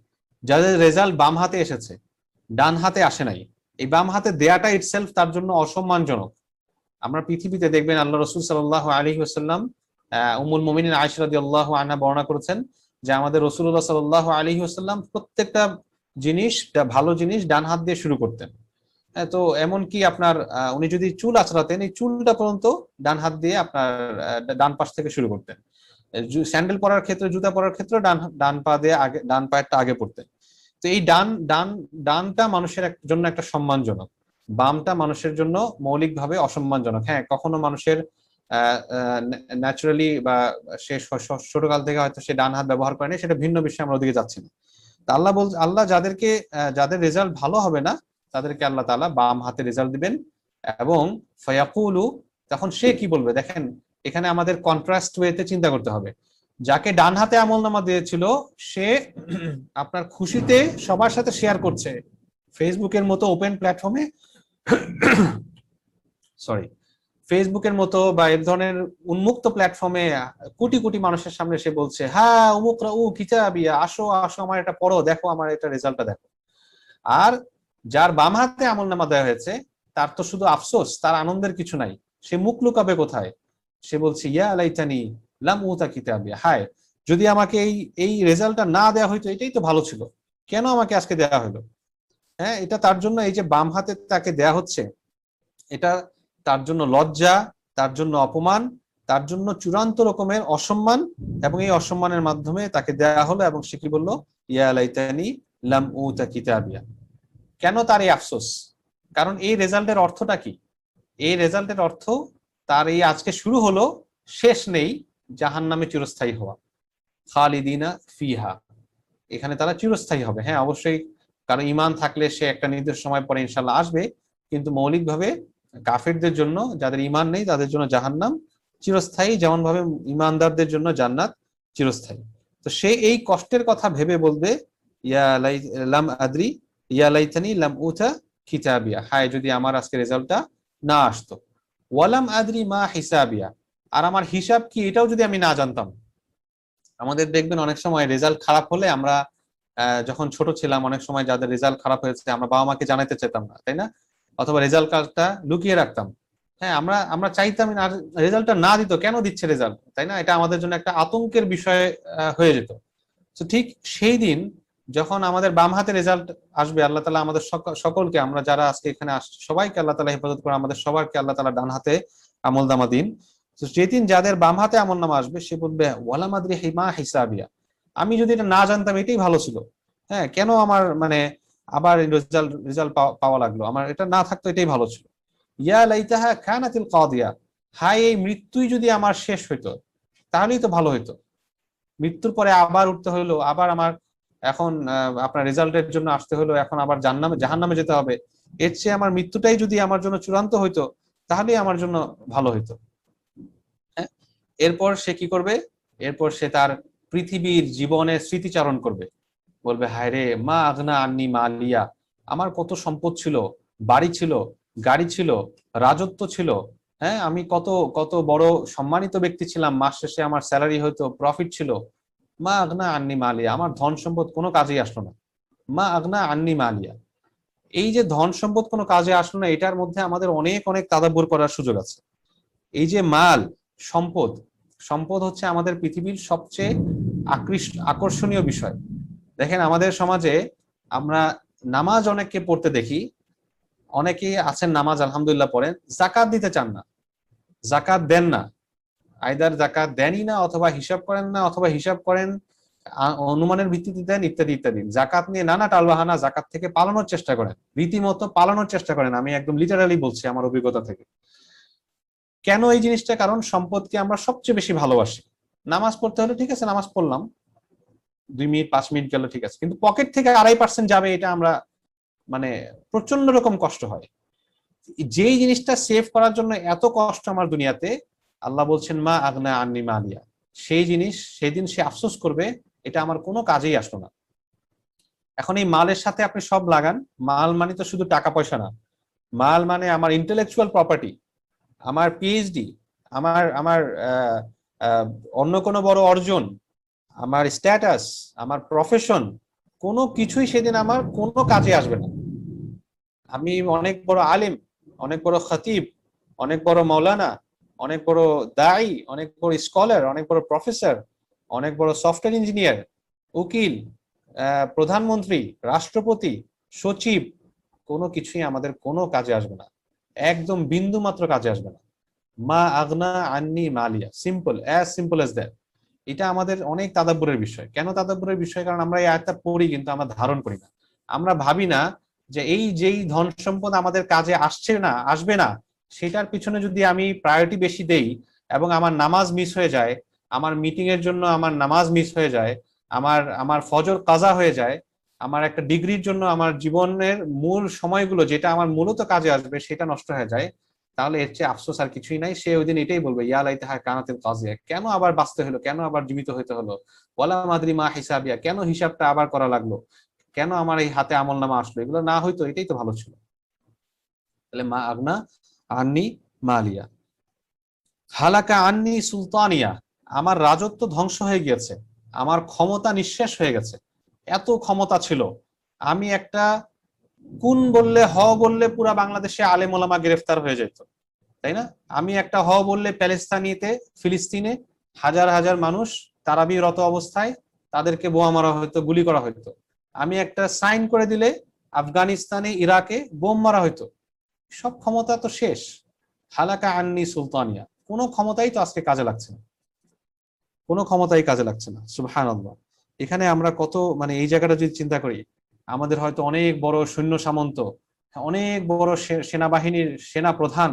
Speaker 2: যাদের রেজাল্ট বাম হাতে এসেছে, ডান হাতে আসে নাই, এই বাম হাতে দেয়াটা ইটসেলফ তার জন্য অসম্মানজনক। আমরা পৃথিবীতে দেখবেন আল্লাহ রাসূল সাল্লাল্লাহু আলাইহি ওয়াসাল্লাম, উম্মুল মুমিনিন আয়েশা রাদিয়াল্লাহু আনহা বর্ণনা করেছেন যে আমাদের রাসূলুল্লাহ সাল্লাল্লাহু আলাইহি ওয়াসাল্লাম প্রত্যেকটা জিনিস, ভালো জিনিস ডান হাত দিয়ে শুরু করতেন। তো এমন কি আপনার উনি যদি চুল আঁচড়াতেন, এই চুলটা পর্যন্ত ডান হাত দিয়ে আপনার ডান পাশ থেকে শুরু করতেন। স্যান্ডেল পরার ক্ষেত্রে, জুতা পরার ক্ষেত্রে ডান পা দিয়ে আগে, ডান পায়েরটা আগে পড়তেন। তো এই ডানটা মানুষের জন্য একটা সম্মানজনক, বামটা মানুষের জন্য মৌলিকভাবে অসম্মানজনক। হ্যাঁ, কখনো মানুষের ন্যাচারালি বা সে ছোটকাল থেকে হয়তো সে ডান হাত ব্যবহার করেনি, সেটা ভিন্ন বিষয়, আমরা ওদিকে যাচ্ছি না। আল্লাহ যাদের রেজাল্ট ভালো হবে না, তাদেরকে আল্লাহ তাআলা বাম হাতে রেজাল্ট দিবেন। এবং ফায়াকুলু, তখন সে কি বলবে? দেখেন, এখানে আমাদের কন্ট্রাস্ট ওয়েতে চিন্তা করতে হবে। যাকে ডান হাতে আমলনামা দিয়েছিল, সে আপনার খুশিতে সবার সাথে শেয়ার করছে, ফেসবুকের মতো ওপেন প্ল্যাটফর্মে ফেসবুকের মতো বা এই ধরনের উন্মুক্ত প্ল্যাটফর্মে কোটি কোটি মানুষের সামনে সে বলছে, হ্যাঁ উমুকরা উ কিতাবিয়া, আসো আসো আমার এটা পড়ো, দেখো আমার এটা রেজাল্টটা দেখো। আর যার বাম হাতে আমলনামা দেওয়া হয়েছে তার তো শুধু আফসোস, তার আনন্দের কিছু নাই। সে মুখ লুকাবে কোথায়? সে বলছে ইয়া লাইতানি লাম উতা কিতাবিয়া, হায় যদি আমাকে এই এই রেজাল্টটা না দেওয়া হইতো, এটাই তো ভালো ছিল, কেন আমাকে আজকে দেওয়া হলো? হ্যাঁ, এটা তার জন্য, এই যে বাম হাতে তাকে দেয়া হচ্ছে, এটা তার জন্য লজ্জা, তার জন্য অপমান, তার জন্য চূড়ান্ত রকমের অসম্মান। এবং এই অসম্মানের মাধ্যমে তাকে দেয়া হলো এবং সে কি বললো, ইয়া লাইতানি লাম উতা কিতাবিয়া। কেন তার এই আফসোস? কারণ এই রেজাল্টের অর্থটা কি? এই রেজাল্টের অর্থ তার এই আজকে শুরু হলো, শেষ নেই, জাহান্নামে চিরস্থায়ী হওয়া, খালিদিনা ফিহা, এখানে তারা চিরস্থায়ী হবে। হ্যাঁ অবশ্যই, কারণ ঈমান থাকলে সে একটা নির্দিষ্ট সময় পরে ইনশাল্লাহ আসবে, কিন্তু মৌলিকভাবে কাফেরদের জন্য, যাদের ঈমান নেই তাদের জন্য জাহান্নাম চিরস্থায়ী, যেমন ভাবে ঈমানদারদের জন্য জান্নাত চিরস্থায়ী। তো সে এই কষ্টের কথা ভেবে বলবে, ইয়া লাম আদ্রি ইয়া লাইতানি লাম উতা কিতাবিয়া, হায় যদি আমার আজকে রেজাল্টটা না আসতো, ওয়ালাম আদ্রি মা হিসাবিয়া, আর আমার হিসাব কি এটাও যদি আমি না জানতাম। আমাদের দেখবেন অনেক সময় রেজাল্ট খারাপ হলে আমরা, যখন ছোট ছিলাম অনেক সময় যাদের রেজাল্ট খারাপ হয়েছে আমরা বাবা মাকে জানাতে চেতাম না, তাই না? অথবা রেজাল্ট কার্ডটা লুকিয়ে রাখতাম। হ্যাঁ, আমরা আমরা চাইতাম না রেজাল্টটা না দিত, কেন দিচ্ছে রেজাল্ট, তাই না? এটা আমাদের জন্য একটা আতঙ্কের বিষয় হয়ে যেত। তো ঠিক সেই দিন যখন আমাদের বাম হাতে রেজাল্ট আসবে, আল্লাহ তালা আমাদের সকলকে, আমরা যারা আজকে এখানে আসছি সবাইকে আল্লাহ তালা হেফাজত করে, আমাদের সবারকে আল্লাহ তালা ডান হাতে আমলনামা দিন। তো যেদিন যাদের বাম হাতে আমলনামা আসবে সে বলবে ওয়ালা মাদরি হিমা হিসাবিয়া, আমি যদি এটা না জানতাম এটাই ভালো ছিল। হ্যাঁ, কেন আমার মানে আবার রেজাল্ট রেজাল্ট পাওয়া লাগলো, আমার এটা না থাকতো এটাই ভালো ছিল। ইয়া লাইতাহা কানাতিল কাদিয়া, হাই এই মৃত্যুই যদি আমার শেষ হইতো তাহলেই তো ভালো হইতো। মৃত্যুর পরে আবার উঠতে হইলো, আবার আমার এখন আপনার রেজাল্টের জন্য আসতে হলো, এখন আবার জাহান্নামে যেতে হবে। এর চেয়ে আমার মৃত্যুটাই যদি আমার জন্য চূড়ান্ত হইতো তাহলেই আমার জন্য ভালো হইতো। হ্যাঁ, এরপর সে কি করবে? এরপর সে তার পৃথিবীর জীবনের স্মৃতিচারণ করবে, বলবে হায় রে মা আগনা আন্নি মালিয়া, আমার কত সম্পদ ছিল, বাড়ি ছিল, গাড়ি ছিল, রাজত্ব ছিল। হ্যাঁ, আমি কত কত বড় সম্মানিত ব্যক্তি ছিলাম, মাস শেষে আমার স্যালারি হয়তো, প্রফিট ছিল। মা আগনা আন্নি মালিয়া, আমার ধন সম্পদ কোনো কাজেই আসলো না। মা আগনা আন্নি মালিয়া, এই যে ধন সম্পদ কোনো কাজে আসলো না, এটার মধ্যে আমাদের অনেক অনেক তাদাব্বুর করার সুযোগ আছে। এই যে মাল, সম্পদ, সম্পদ হচ্ছে আমাদের পৃথিবীর সবচেয়ে আকর্ষণীয় বিষয়। দেখেন আমাদের সমাজে আমরা নামাজ অনেককে পড়তে দেখি, অনেকেই আছেন নামাজ আলহামদুলিল্লাহ পড়েন, জাকাত দিতে চান না, জাকাত দেন না, আইদার জাকাত দেনই না, অথবা হিসাব করেন না, অথবা হিসাব করেন অনুমানের ভিত্তিতে দেন, ইত্যাদি ইত্যাদি। জাকাত নিয়ে নানা টালবাহানা, জাকাত থেকে পালানোর চেষ্টা করেন, রীতিমতো পালানোর চেষ্টা করেন, আমি একদম লিটারালি বলছি আমার অভিজ্ঞতা থেকে। কেন এই জিনিসটা? কারণ সম্পদকে আমরা সবচেয়ে বেশি ভালোবাসি। নামাজ পড়তে হলে ঠিক আছে, নামাজ পড়লাম, 2 মিনিট 5 মিনিট গেল ঠিক আছে, কিন্তু পকেট থেকে 2.5% যাবে, এটা আমরা মানে প্রচন্ড রকম কষ্ট হয়। যেই জিনিসটা সেভ করার জন্য এত কষ্ট আমার দুনিয়াতে, আল্লাহ বলছেন মা আগনা আন্নি মালিয়া, সেই জিনিস সেদিন সে আফসোস করবে, এটা আমার কোনো কাজেই আসলো না। এখন এই মালের সাথে আপনি সব লাগান, মাল মানে তো শুধু টাকা পয়সা না, মাল মানে আমার ইন্টেলেকচুয়াল প্রপার্টি, আমার পিএইচডি, আমার আমার অন্য কোনো বড় অর্জন, আমার স্ট্যাটাস, আমার প্রফেশন, কোনো কিছুই সেদিন আমার কোনো কাজে আসবে না। আমি অনেক বড় আলিম, অনেক বড় খতিব, অনেক বড় মৌলানা, অনেক বড় দায়ী, অনেক বড় স্কলার, অনেক বড় প্রফেসর, অনেক বড় সফটওয়্যার ইঞ্জিনিয়ার, উকিল, প্রধানমন্ত্রী, রাষ্ট্রপতি, সচিব, কোনো কিছুই আমাদের কোনো কাজে আসবে না, একদম বিন্দু মাত্র কাজে আসবে না। মা আগনা আন্নি মালিয়া, simple, as simple as that. এটা আমাদের অনেক তাদাব্বুরের বিষয়। কেন তাদাব্বুরের বিষয়? কারণ আমরা এই আয়াতটা পড়ি কিন্তু আমরা ধারণ করি না। আমরা ভাবি না যে এই যেই ধন সম্পদ আমাদের কাজে আসছে না, আসবে না, সেটার পিছনে যদি আমি প্রায়োরিটি বেশি দেই এবং আমার নামাজ মিস হয়ে যায়, আমার মিটিং এর জন্য আমার নামাজ মিস হয়ে যায়, আমার আমার ফজর কাজা হয়ে যায়, আমার একটা ডিগ্রির জন্য আমার জীবনের মূল সময়গুলো যেটা আমার মূলত কাজে আসবে সেটা নষ্ট হয়ে যায়, তাহলে এর চেয়ে আফসোস আর কিছুই নাই। সে ওই দিন এটাই বলবে ইয়া লাইতাহা কানাতিল কাজিয়া, কেন আবার বাঁচতে হলো, কেন আবার জীবিত হইতে হলো, ওয়ালা মাদরি মা হিসাবিয়া, কেন হিসাবটা আবার করা লাগলো, কেন আমার এই হাতে আমলনামা আসলো, এগুলো না হইতো এটাই তো ভালো ছিল। তাহলে মা আগনা আন্নি মালিয়া। হালাকা আন্নি সুলতানিয়া, আমার রাজত্ব ধ্বংস হয়ে গিয়েছে, আমার ক্ষমতা নিঃশেষ হয়ে গেছে। এত ক্ষমতা ছিল, আমি একটা কুন বললে, হ বললে পুরা বাংলাদেশে আলেম ওলামা গ্রেফতার হয়ে যেত, তাই না? আমি একটা হ বললে ফিলিস্তিনে হাজার হাজার মানুষ তারাবিরত অবস্থায় তাদেরকে বোমা মারা হইতো, গুলি করা হইতো। আমি একটা সাইন করে দিলে আফগানিস্তানে, ইরাকে বোম মারা হইতো। সব ক্ষমতা তো শেষ। হালাকা আন্নি সুলতানিয়া, কোনো ক্ষমতাই তো আজকে কাজে লাগছে না, কোনো ক্ষমতাই কাজে লাগছে না। সুবহানাল্লাহ। এখানে আমরা কত, মানে এই জায়গাটা যদি চিন্তা করি, আমাদের হয়তো অনেক বড় সৈন্য সামন্ত, অনেক বড় সেনাবাহিনীর সেনা প্রধান,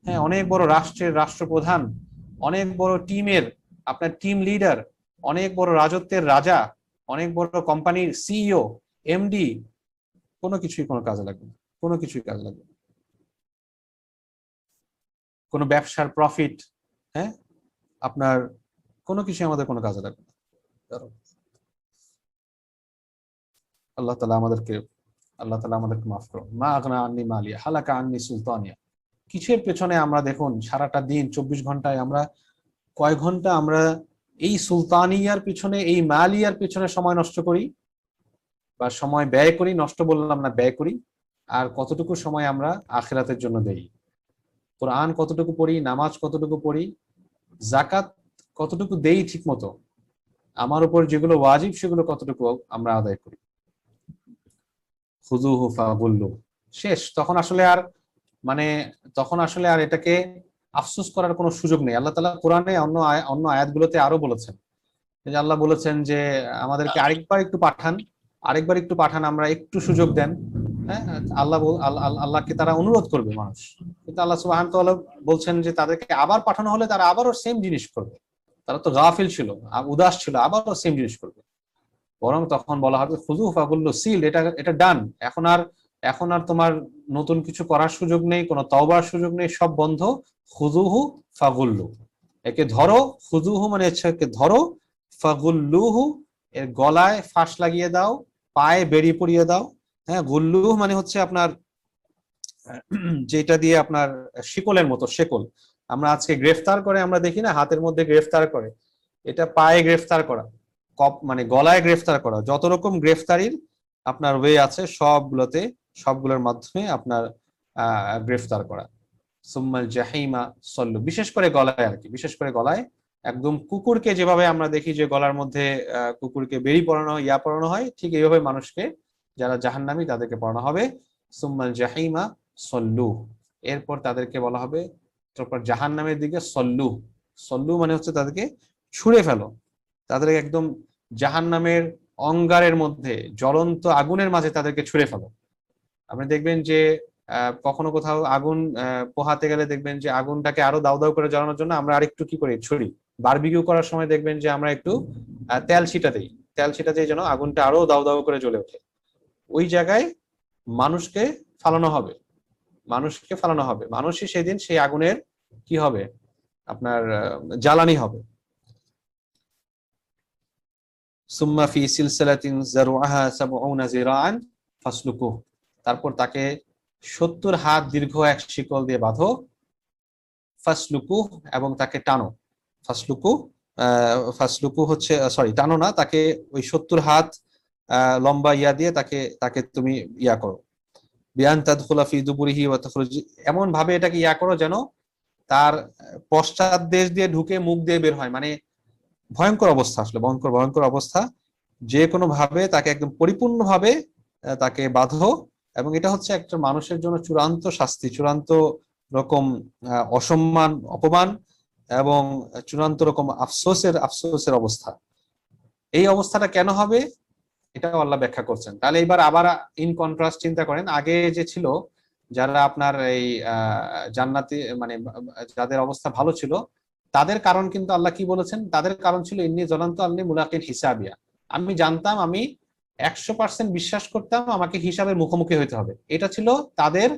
Speaker 2: হ্যাঁ, অনেক বড় রাষ্ট্রের রাষ্ট্রপ্রধান, অনেক বড় টিমের আপনার টিম লিডার, অনেক বড় রাজত্বের রাজা, অনেক বড় কোম্পানির সিইও, এমডি, কোনো কিছুই কোনো কাজে লাগবে না, কোনো কিছুই কাজে লাগবে না। কোনো ব্যবসার প্রফিট, হ্যাঁ, আপনার কোনো কিছু আমাদের কোনো কাজে লাগবে না। আল্লাহ তালা আমাদেরকে, আল্লাহ তালা আমাদেরকে মাফ করুন। মা আগনা আন্নি মালিয়া হালাকা আন্নি সুলতানিয়া। কিসের পেছনে আমরা দেখুন সারাটা দিন 24 ঘন্টায় আমরা কয় ঘন্টা আমরা এই সুলতানিয়ার পিছনে, এই মালিয়ার পিছনে সময় নষ্ট করি, বা সময় ব্যয় করি, নষ্ট বললাম না, ব্যয় করি। আর কতটুকু সময় আমরা আখিরাতের জন্য দেই? কোরআন কতটুকু পড়ি, নামাজ কতটুকু পড়ি, জাকাত কতটুকু দেই ঠিক মতো, আমার উপর যেগুলো ওয়াজিব সেগুলো কতটুকু আমরা আদায় করি? খুযুহু ফাগুল্লু, শেষ। তখন আসলে আর, মানে তখন আসলে আর এটাকে আফসোস করার কোনো সুযোগ নেই। আল্লাহ তাআলা কোরআনে অন্য আয়াতগুলোতে আরো বলেছেন, যে আল্লাহ বলেছেন যে আমাদেরকে আরেকবার একটু পাঠান, আমরা একটু সুযোগ দেন। হ্যাঁ, আল্লাহকে তারা অনুরোধ করবে মানুষ, কিন্তু আল্লাহ সুবহানাহু ওয়া তাআলা বলছেন যে তাদেরকে আবার পাঠানো হলে তারা আবারও সেম জিনিস করবে। তারা তো গাফিল ছিল, উদাস ছিল, আবারও সেম জিনিস করবে। বরং তখন বলা হবে খুযু ফাগুল্লু, সিল, এটা এটা ডান। এখন আর তোমার নতুন কিছু করার সুযোগ নেই, কোনো তওবার সুযোগ নেই, সব বন্ধ। খুযুহু ফাগুল্লু, একে ধরো। খুযুহু মানে হচ্ছে একে ধরো, ফাগুল্লুহু এর গলায় ফাঁস লাগিয়ে দাও, পায়ে বেড়ি পরিয়ে দাও। হ্যাঁ, গুল্লুহ মানে হচ্ছে আপনার যেটা দিয়ে আপনার শিকলের মতো শেকল। আমরা আজকে গ্রেফতার করে আমরা দেখি না, হাতের মধ্যে গ্রেফতার করে, এটা পায়ে গ্রেফতার করা, মানে গলায় গ্রেফতার করা। যত রকম গ্রেফতারির আপনার ওয়ে আছে সবগুলোর মাধ্যমে আপনার গ্রেফতার করা। সুম্মাল জাহিমা সল্লু, বিশেষ করে গলায় আর কি, বিশেষ করে গলায়। একদম কুকুরকে যেভাবে আমরা দেখি যে গলার মধ্যে কুকুরকে বেড়ি পরানো হয়, পরানো হয়, ঠিক এইভাবে মানুষকে, যারা জাহান্নামী তাদেরকে পরানো হবে। সুম্মাল জাহিমা সল্লু, এরপর তাদেরকে বলা হবে, তারপর জাহান্নামের দিকে সল্লু। সল্লু মানে হচ্ছে তাদেরকে ছুঁড়ে ফেলো, তাদেরকে একদম জাহান্নামের অঙ্গারের মধ্যে, জ্বলন্ত আগুনের মাঝে তাদেরকে ছুঁড়ে ফেলো। আপনি দেখবেন যে কখনো কোথাও আগুন পোহাতে গেলে দেখবেন যে আগুনটাকে আরো দাউ দাউ করে জ্বালানোর জন্য আমরা আরেকটু কি করি, ছুরি। বারবিকিউ করার সময় দেখবেন যে আমরা একটু তেল ছিটা দিই, যেন আগুনটা আরো দাউ দাউ করে জ্বলে ওঠে। ওই জায়গায় মানুষকে ফালানো হবে, মানুষই সেদিন সেই আগুনের কি হবে, আপনার জ্বালানি হবে। সুম্মা ফি সিলসিলাতিন যারউহা ৭০ যিরাআন ফাসলুকুহ, তারপর তাকে ৭০ হাত দীর্ঘ এক শিকল দিয়ে বাঁধো। ফাসলুকুহ, এবং তাকে টানো। ফাসলুকু হচ্ছে, সরি, টানো না, তাকে ওই ৭০ হাত লম্বা দিয়ে তাকে তুমি করো। বিআন তাদখুলা ফি দুবুরিহি ওয়া তাখরুজি, এমন ভাবে এটাকে করো যেন তার পশ্চাৎ দেশ দিয়ে ঢুকে মুখ দিয়ে বের হয়। মানে ভয়ঙ্কর অবস্থা, আসলে ভয়ঙ্কর অবস্থা। যে কোনো ভাবে তাকে একদম পরিপূর্ণভাবে তাকে বাঁধো। এবং এটা হচ্ছে একটা মানুষের জন্য চূড়ান্ত শাস্তি, চূড়ান্ত রকম অসম্মান, অপমান, এবং চূড়ান্ত রকম আফসোসের অবস্থা। এই অবস্থাটা কেন হবে এটাও আল্লাহ ব্যাখ্যা করছেন। তাহলে এবার আবার ইন কন্ট্রাস্ট চিন্তা করেন, আগে যে ছিল যারা আপনার এই জান্নাতি, মানে যাদের অবস্থা ভালো ছিল, তাদের কারণ কিন্তু আল্লাহ কি বলেছেন, তাদের কারণ ছিল ইন্নী জলান্তু আল্লি মুলাকিন হিসাবিয়া, আমি জানতাম, আমি 100% বিশ্বাস করতাম আমাকে হিসাবের মুখোমুখি হইতে হবে। এটা ছিল তাদের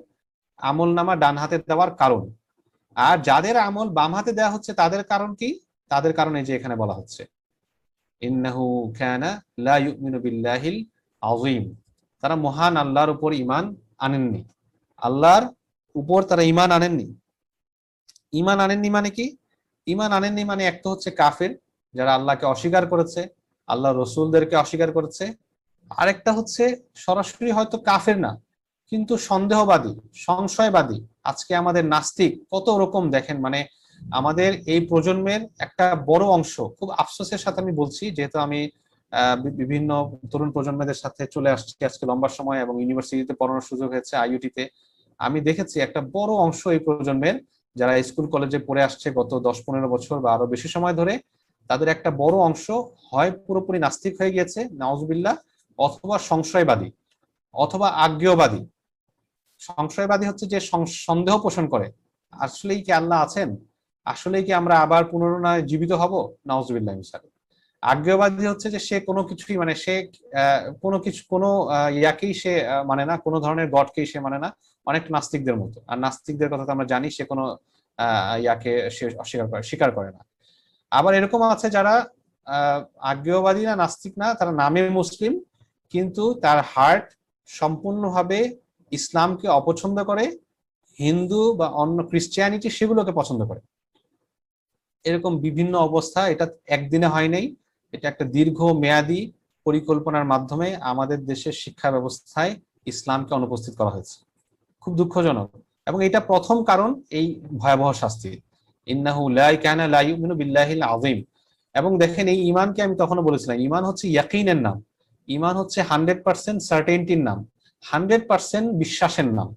Speaker 2: আমল নামা ডান হাতে দেওয়ার কারণ। আর যাদের আমল বাম হাতে দেওয়া হচ্ছে তাদের কারণ কি? তাদের কারণ এই যে এখানে বলা হচ্ছে, ইন্নাহু কানা লা ইউমিনু বিল্লাহিল আযীম, তারা মহান আল্লাহর উপর ঈমান আনেননি। আল্লাহর উপর তারা ঈমান আনেননি। ঈমান আনেননি মানে কি? ঈমান আনেননি মানে একটা হচ্ছে কাফের, যারা আল্লাহকে অস্বীকার করেছে, আল্লাহ রসুলদেরকে অস্বীকার করেছে। আরেকটা হচ্ছে সরাসরি হয়তো কাফের না, কিন্তু সন্দেহবাদী, সংশয়বাদী। আজকে আমাদের নাস্তিক কত রকম দেখেন, মানে আমাদের এই প্রজন্মের একটা বড় অংশ, খুব আফসোসের সাথে আমি বলছি, যেহেতু আমি বিভিন্ন তরুণ প্রজন্মদের সাথে চলে আসছি আজকে লম্বা সময় এবং ইউনিভার্সিটিতে পড়ানোর সুযোগ হয়েছে, আইইউটিতে। আমি দেখেছি একটা বড় অংশ এই প্রজন্মের, যারা স্কুল কলেজে পড়ে আসছে গত 10-15 বছর বা আরো বেশি সময় ধরে, তাদের একটা বড় অংশ হয় পুরোপুরি নাস্তিক হয়ে গেছে, নাউজুবিল্লাহ, অথবা সংশয়বাদী, অথবা আজ্ঞেয়বাদী। সংশয়বাদী হচ্ছে যে সন্দেহ পোষণ করে, আসলেই কি আল্লাহ আছেন, আসলেই কি আমরা আবার পুনরায় জীবিত হব, নাউজুবিল্লাহ মিসাল। আজ্ঞেয়বাদী হচ্ছে যে সে কোনো কিছুই, মানে সে কোনো কিছু, কোনো ইয়াকেই সে মানে না, কোনো ধরনের গডকেই সে মানে না, অনেক নাস্তিকদের মতো। আর নাস্তিকদের কথা তো আমরা জানি, সে কোনো ইয়াকে সে স্বীকার করে না। আবার এরকম আছে যারা আহ আজ্ঞেয়বাদী না, নাস্তিক না, তারা নামে মুসলিম, কিন্তু তার হার্ট সম্পূর্ণভাবে ইসলামকে অপছন্দ করে, হিন্দু বা অন্য ক্রিশ্চিয়ানিটি সেগুলোকে পছন্দ করে। এরকম বিভিন্ন অবস্থা, এটা একদিনে হয় নাই, এটা একটা দীর্ঘ মেয়াদী পরিকল্পনার মাধ্যমে আমাদের দেশের শিক্ষা ব্যবস্থায় ইসলামকে অনুপস্থিত করা হয়েছে। খুব দুঃখজনক। এবং এটা প্রথম কারণ এই ভয়াবহ শাস্তি, ইন্নাহু লা কানা লা ইউমিনু বিল্লাহিল আযীম। এবং দেখেন, এই ঈমানকে আমি তখনও বলেছিলাম, ঈমান হচ্ছে ইয়াকিনের নাম, ঈমান হচ্ছে 100% সার্টেনটির নাম, 100% বিশ্বাসের নাম।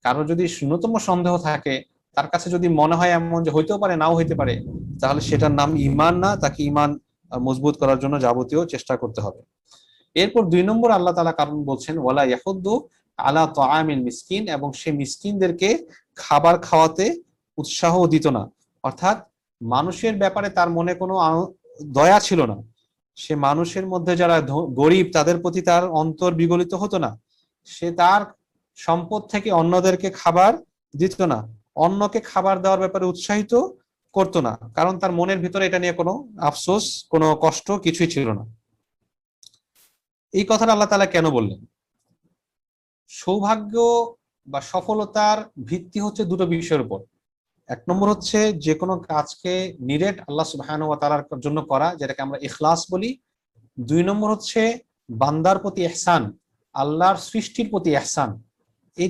Speaker 2: কারো যদি ন্যূনতম সন্দেহ থাকে, তার কাছে যদি মনে হয় এমন যে হইতেও পারে নাও হইতে পারে, তাহলে সেটার নাম ঈমান না, তাকে ঈমান মজবুত করার জন্য যাবতীয় চেষ্টা করতে হবে। এরপর 2 নম্বর আল্লাহ তাআলা কারণ বলছেন, ওয়ালা ইয়াহুদ্দু আলা তাআমিল মিসকিন, এবং সে মিসকিনদেরকে খাবার খাওয়াতে উৎসাহ দিত না। অর্থাৎ মানুষের ব্যাপারে তার মনে কোনো দয়া ছিল না, সে মানুষের মধ্যে যারা গরিব তাদের প্রতি তার অন্তর বিগলিত হতো না, সে তার সম্পদ থেকে অন্যদেরকে খাবার দিত না, অন্যকে খাবার দেওয়ার ব্যাপারে উৎসাহিত করতো না, কারণ তার মনের ভিতরে এটা নিয়ে কোনো আফসোস, কোনো কষ্ট কিছুই ছিল না। এই কথাটা আল্লাহ তাআলা কেন বললেন? সৌভাগ্য বা সফলতার ভিত্তি হচ্ছে দুটো বিষয়ের উপর। 1 নম্বর হচ্ছে যে কোনো কাজকে নিরেট আল্লাহ সুবহানাহু ওয়া তাআলার জন্য করা, যেটাকে আমরা ইখলাস বলি। 2 নম্বর হচ্ছে বান্দার প্রতি ইহসান, আল্লাহর সৃষ্টির প্রতি ইহসান। এই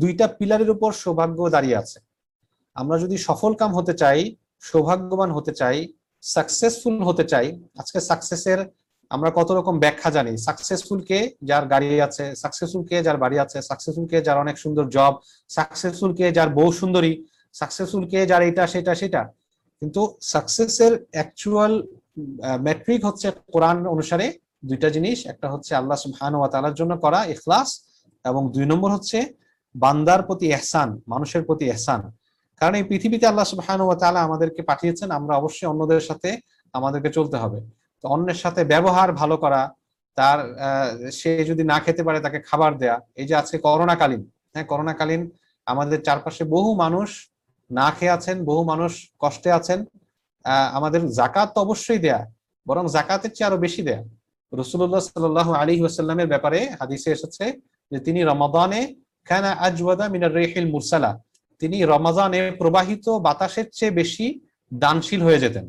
Speaker 2: দুইটা পিলারের উপর সৌভাগ্য দাঁড়িয়ে আছে। আমরা যদি সফল কাম হতে চাই, সৌভাগ্যবান হতে চাই, সাকসেসফুল হতে চাই, আজকে সাকসেসের আমরা কত রকম ব্যাখ্যা জানি। সাকসেসফুল কে যার গাড়ি আছে, সাকসেসফুল কে যার বাড়ি আছে, সাকসেসফুল কে যার অনেক সুন্দর জব, সাকসেসফুল কে যার বউ সুন্দরী, সাকসেসফুল কে যার এটা সেটা সেটা। কিন্তু সাকসেসের অ্যাকচুয়াল মেট্রিক হচ্ছে কোরআন অনুসারে দুইটা জিনিস, একটা হচ্ছে আল্লাহ সুবহানাহু ওয়া তাআলার জন্য করা ইখলাস, এবং 2 নম্বর হচ্ছে বান্দার প্রতি ইহসান, মানুষের প্রতি ইহসান। কারণ এই পৃথিবীতে আল্লাহ সুবহানাহু ওয়া তাআলা আমাদেরকে পাঠিয়েছেন, আমরা অবশ্যই অন্যদের সাথে আমাদেরকে চলতে হবে। তো অন্যের সাথে ব্যবহার ভালো করা, তার সে যদি না খেতে পারে তাকে খাবার দেয়া। এই যে আজকে করোনাকালীন, হ্যাঁ, করোনাকালীন আমাদের চারপাশে বহু মানুষ না খেয়ে আছেন, বহু মানুষ কষ্টে আছেন। আমাদের যাকাত তো অবশ্যই দেয়া, বরং যাকাতের চেয়ে আরো বেশি দেয়া। রাসূলুল্লাহ সাল্লাল্লাহু আলাইহি ওয়াসাল্লামের ব্যাপারে হাদিসে এসেছে যে তিনি রমাদানে কানা আজওয়াদা মিনার রিহিল মুরসালা, তিনি রমাজানে প্রবাহিত বাতাসের চেয়ে বেশি দানশীল হয়ে যেতেন।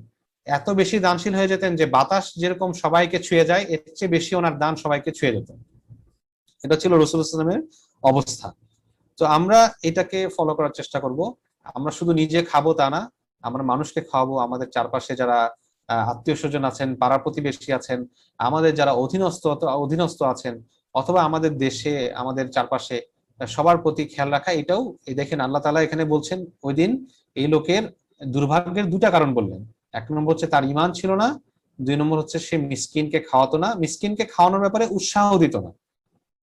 Speaker 2: এত বেশি দানশীল হয়ে যেতেন যে বাতাস যেরকম সবাইকে ছুঁয়ে যায়, এর চেয়ে বেশি ওনার দান সবাইকে ছুঁয়ে যেত। এটা ছিল রাসূলুল্লাহ সাল্লাল্লাহু আলাইহি ওয়াসাল্লামের অবস্থা। তো আমরা এটাকে ফলো করার চেষ্টা করব। আমরা শুধু নিজে খাবো তা না, আমরা মানুষকে খাওয়াবো, আমাদের চারপাশে যারা আত্মীয় স্বজন আছেন, পাড়া প্রতিবেশী আছেন, আমাদের যারা অধীনস্থ আছেন, অথবা আমাদের দেশে আমাদের চারপাশে সবার প্রতি খেয়াল রাখা। এটাও এই দেখেন আল্লাহ তাআলা এখানে বলছেন, ওই দিন এই লোকের দুর্ভাগ্যের দুটা কারণ বললেন। 1 নম্বর হচ্ছে তার ঈমান ছিল না, 2 নম্বর হচ্ছে সে মিসকিনকে খাওয়াতো না, মিসকিনকে খাওয়ানোর ব্যাপারে উৎসাহ দিত না,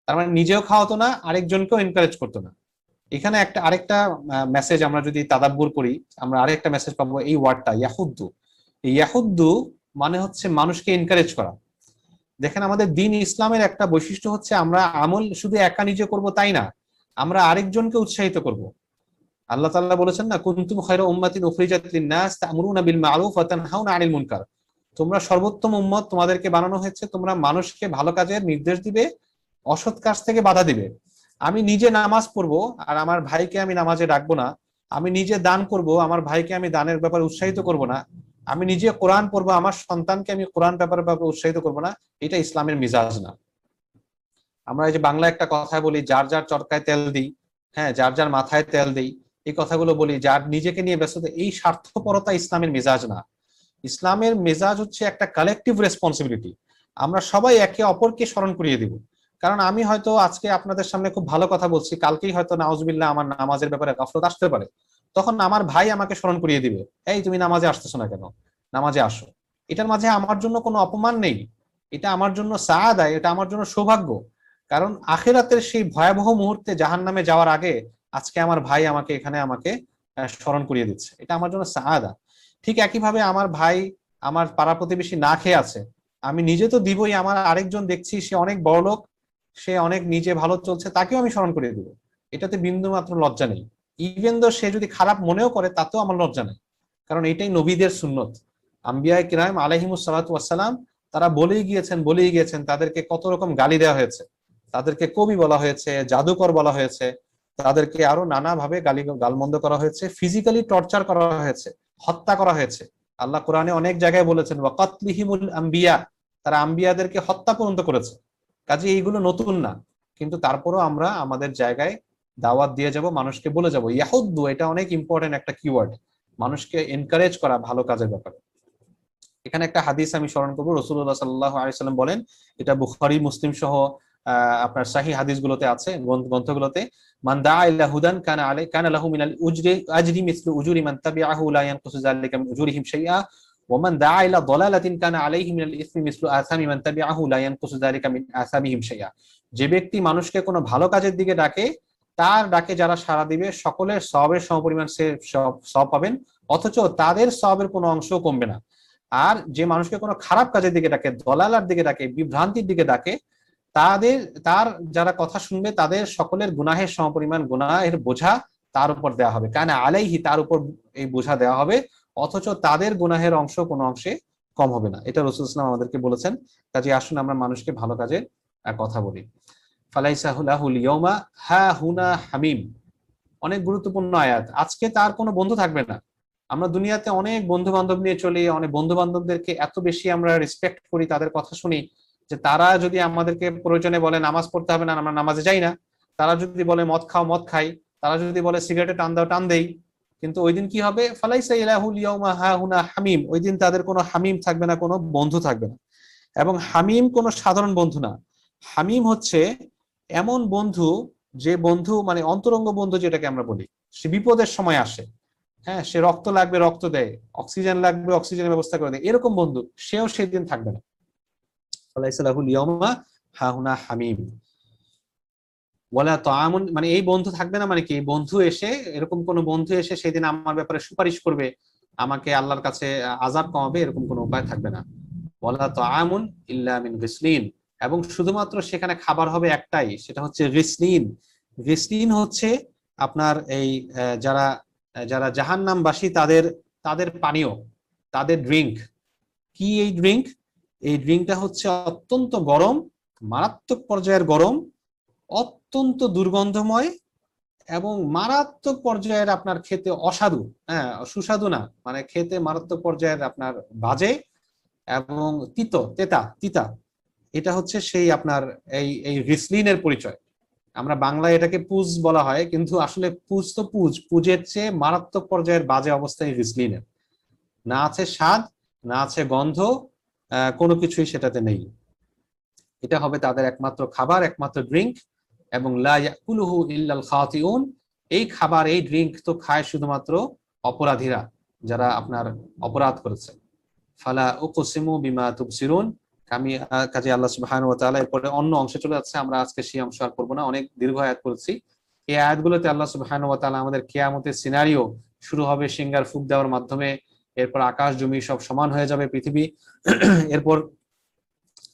Speaker 2: তার মানে নিজেও খাওয়াতো না, আরেকজনকেও এনকারেজ করতো না। এখানে আরেকটা মেসেজ আমরা যদি তাদাব্বুর করি, আমরা আরেকটা মেসেজ পাবো, এই ওয়ার্ডটা ইয়াহুদ্দু। ইয়াহুদ্দু মানে হচ্ছে মানুষকে এনকারেজ করা। দেখেন আমাদের দ্বীন ইসলামের একটা বৈশিষ্ট্য হচ্ছে আমরা আমল শুধু একা নিজে করব তাই না, আমরা আরেকজনকে উৎসাহিত করব। আল্লাহ তাআলা বলেছেন না, কুনতুম খায়রা উম্মাতিন উখরিজাত লিন-নাস তা'মুরুনা বিল মা'রুফ ওয়া তানহাউনা আনিল মুনকার। তোমরা সর্বোত্তম উম্মত, তোমাদেরকে বানানো হয়েছে, তোমরা মানুষকে ভালো কাজের নির্দেশ দিবে, অসৎ কাজ থেকে বাধা দিবে। আমি নিজে নামাজ পড়বো আর আমার ভাইকে আমি নামাজে ডাকবো না, আমি নিজে দান করব, আমার ভাইকে আমি দানের ব্যাপারে উৎসাহিত করব না, আমি নিজে কোরআন পড়বো, আমার সন্তানকে আমি কোরআন ব্যাপারে উৎসাহিত করব না, এটা ইসলামের মিজাজ না। আমরা এই যে বাংলা একটা কথা বলি, যার যার চরকায় তেল দিই, হ্যাঁ, যার যার মাথায় তেল দিই, এই কথাগুলো বলি, যার নিজেকে নিয়ে ব্যস্ত, এই স্বার্থপরতা ইসলামের মেজাজ না। ইসলামের মেজাজ হচ্ছে একটা কালেকটিভ রেসপন্সিবিলিটি। আমরা সবাই একে অপরকে স্মরণ করিয়ে দিব। কারণ আমি হয়তো আজকে আপনাদের সামনে খুব ভালো কথা বলছি, কালকেই হয়তো নাউজুবিল্লাহ আমার নামাজের ব্যাপারে গাফলত আসতে পারে, তখন আমার ভাই আমাকে স্মরণ করিয়ে দিবে, এই তুমি নামাজে আসতেছো না কেন, নামাজে আসো। এটার মাঝে আমার জন্য কোনো অপমান নেই, এটা আমার জন্য সাআদা, এটা আমার জন্য সৌভাগ্য। কারণ আখিরাতের সেই ভয়াবহ মুহূর্তে জাহান্নামে যাওয়ার আগে আজকে আমার ভাই আমাকে এখানে আমাকে স্মরণ করিয়ে দিচ্ছে, এটা আমার জন্য সাআদা। ঠিক একইভাবে আমার ভাই, আমার পাড়া প্রতিবেশী না খেয়ে আছে, আমি নিজে তো দিবই, আমার আরেকজন দেখছি সে অনেক বড়লোক, সে অনেক নিজে ভালো চলছে, তাকেও আমি স্মরণ করিয়ে দিব, এটাতে বিন্দু মাত্র লজ্জা নেই। ইভেন দো সে যদি খারাপ মনেও করে তাতেও আমার লজ্জা নেই, কারণ এটাই নবীদের সুন্নত। আম্বিয়া কিরাম আলাইহিমুস সালাতু ওয়াস সালাম তারা বলেই গিয়েছেন, তাদেরকে কত রকম গালি দেওয়া হয়েছে, তাদেরকে কবি বলা হয়েছে, জাদুকর বলা হয়েছে, তাদেরকে আরো নানাভাবে গালমন্দ করা হয়েছে, ফিজিক্যালি টর্চার করা হয়েছে, হত্যা করা হয়েছে। আল্লাহ কোরআনে অনেক জায়গায় বলেছেন ওয়াকাতলিহিমুল আম্বিয়া, তারা আম্বিয়াদেরকে হত্যা পর্যন্ত করেছে। কাজে এইগুলো নতুন না, কিন্তু তারপরও আমরা আমাদের জায়গায় দাওয়াত দিয়ে যাব, মানুষকে বলে যাব ইয়াহুদ্দু, এটা অনেক ইম্পর্টেন্ট একটা কিওয়ার্ড, মানুষকে এনকারেজ করা ভালো কাজের ব্যাপারে। এখানে একটা হাদিস আমি স্মরণ করবো, রাসূলুল্লাহ সাল্লাল্লাহু আলাইহি সাল্লাম বলেন, এটা বুখারী মুসলিম সহ আপনার সহিহ হাদিসগুলোতে আছে, গ্রন্থগুলোতে, মান দাআ ইলা হুদান কানা লাহু মিনাল আজরি মিসলু উজুরি মান তাবিআহু লা ইয়ানকুসু যালিকা মিন উজুরিহিম শাইআ ওয়া মান দাআ ইলা দালালাতিন কানা আলাইহি মিনাল ইসমি মিসলু আসামি মান তাবিআহু লা ইয়ানকুসু যালিকা মিন আসামিহিম শাইআ। যে ব্যক্তি মানুষকে কোনো ভালো কাজের দিকে ডাকে, তার ডাকে যারা সাড়া দিবে সকলের সওয়াবের সমপরিমাণ সে সওয়াব পাবেন, অথচ তাদের সওয়াবের কোনো অংশও কমবে না। আর যে মানুষকে কোনো খারাপ কাজের দিকে ডাকে, দলালার দিকে ডাকে, বিভ্রান্তির দিকে ডাকে, তার যারা কথা শুনবে তাদের সকলের গুনাহের সমপরিমাণ গুনাহের বোঝা তার উপর দেওয়া হবে, কারণ আলাইহি, তার উপর এই বোঝা দেওয়া হবে, অথচ তাদের গুনাহের অংশ কোনো অংশে কম হবে না। এটা রাসূলুল্লাহ সাল্লাল্লাহু আলাইহি ওয়াসাল্লাম আমাদেরকে বলেছেন। কাজে আসুন আমরা মানুষকে ভালো কাজে কথা বলি। ফালাইসা লাহুল ইয়াউমা হা হুনা হামিম, অনেক গুরুত্বপূর্ণ আয়াত। আজকে তার কোনো বন্ধু থাকবে না। আমরা দুনিয়াতে অনেক বন্ধু বান্ধব নিয়ে চলি, অনেক বন্ধু বান্ধবদেরকে এত বেশি আমরা রেসপেক্ট করি, তাদের কথা শুনি, যে তারা যদি আমাদেরকে প্রয়োজনে বলে নামাজ পড়তে হবে না, আমরা নামাজে যাই না। তারা যদি বলে মদ খাও, মদ খাই। তারা যদি বলে সিগারেটে টান দাও, টান দেই। কিন্তু ওই দিন কি হবে? ফালাইসা ইলাহুল ইয়াউমা হাহুনা হামিম, ওই দিন তাদের কোনো হামিম থাকবে না, কোনো বন্ধু থাকবে না। এবং হামিম কোনো সাধারণ বন্ধু না। হামিম হচ্ছে এমন বন্ধু, যে বন্ধু মানে অন্তরঙ্গ বন্ধু যেটাকে আমরা বলি, সে বিপদের সময় আসে, হ্যাঁ, সে রক্ত লাগবে রক্ত দেয়, অক্সিজেন লাগবে অক্সিজেনের ব্যবস্থা করে দেয়, এরকম বন্ধু সেও সেদিন থাকবে না। ফালাইসালাহুল ইয়াউমা হাহুনা হামিম ওয়ালা তাআমুন, মানে এই বন্ধু থাকবে না, মানে কি, এই বন্ধু এসে, এরকম কোন বন্ধু এসে সেদিন আমার ব্যাপারে সুপারিশ করবে, আমাকে আল্লাহর কাছে আযাব কমাবে, এরকম কোনো উপায় থাকবে না। ওয়ালা তাআমুন ইল্লা মিন গিসলিন, এবং শুধুমাত্র সেখানে খাবার হবে একটাই, সেটা হচ্ছে গিসলিন। গিসলিন হচ্ছে আপনার এই যারা যারা জাহান্নামবাসী তাদের তাদের পানীয়, তাদের ড্রিঙ্ক। কি এই ড্রিঙ্ক? এই ড্রিঙ্কটা হচ্ছে অত্যন্ত গরম, মারাত্মক পর্যায়ের গরম, অত্যন্ত দুর্গন্ধময়, এবং মারাত্মক পর্যায়ের আপনার খেতে অসাধু, হ্যাঁ, সুস্বাদু না, মানে খেতে মারাত্মক পর্যায়ের আপনার বাজে এবং তেতা তিতা। এটা হচ্ছে সেই আপনার এই এই রিসলিনের পরিচয়। আমরা বাংলায় এটাকে পুজ বলা হয়, কিন্তু আসলে পুজ তো পুজের চেয়ে মারাত্মক পর্যায়ের বাজে অবস্থায় রিসলিনের। না আছে স্বাদ, না আছে গন্ধ, কোনো কিছুই সেটাতে নেই। এটা হবে তাদের একমাত্র খাবার, একমাত্র ড্রিঙ্ক। এবং লা ইয়াকুলুহু ইল্লাল খাতিউন, এই খাবার এই ড্রিঙ্ক তো খায় শুধুমাত্র অপরাধীরা, যারা আপনার অপরাধ করেছে। ফালা উকসিমু বিমা তুবসিরুন, আমি কাজে আল্লাহ সুবহানাহু ওয়া তাআলা এরপরে অন্য অংশে চলে যাচ্ছে, আমরা আজকে সেই অংশ আর করবো না, অনেক দীর্ঘ আয়াত করেছি। এই আয়াতগুলোতে আল্লাহ সুবহানাহু ওয়া তাআলা আমাদের কিয়ামতের সিনারিও শুরু হবে সিঙ্গার ফুঁক দেওয়ার মাধ্যমে, এরপর আকাশ জমি সব সমান হয়ে যাবে পৃথিবী, এরপর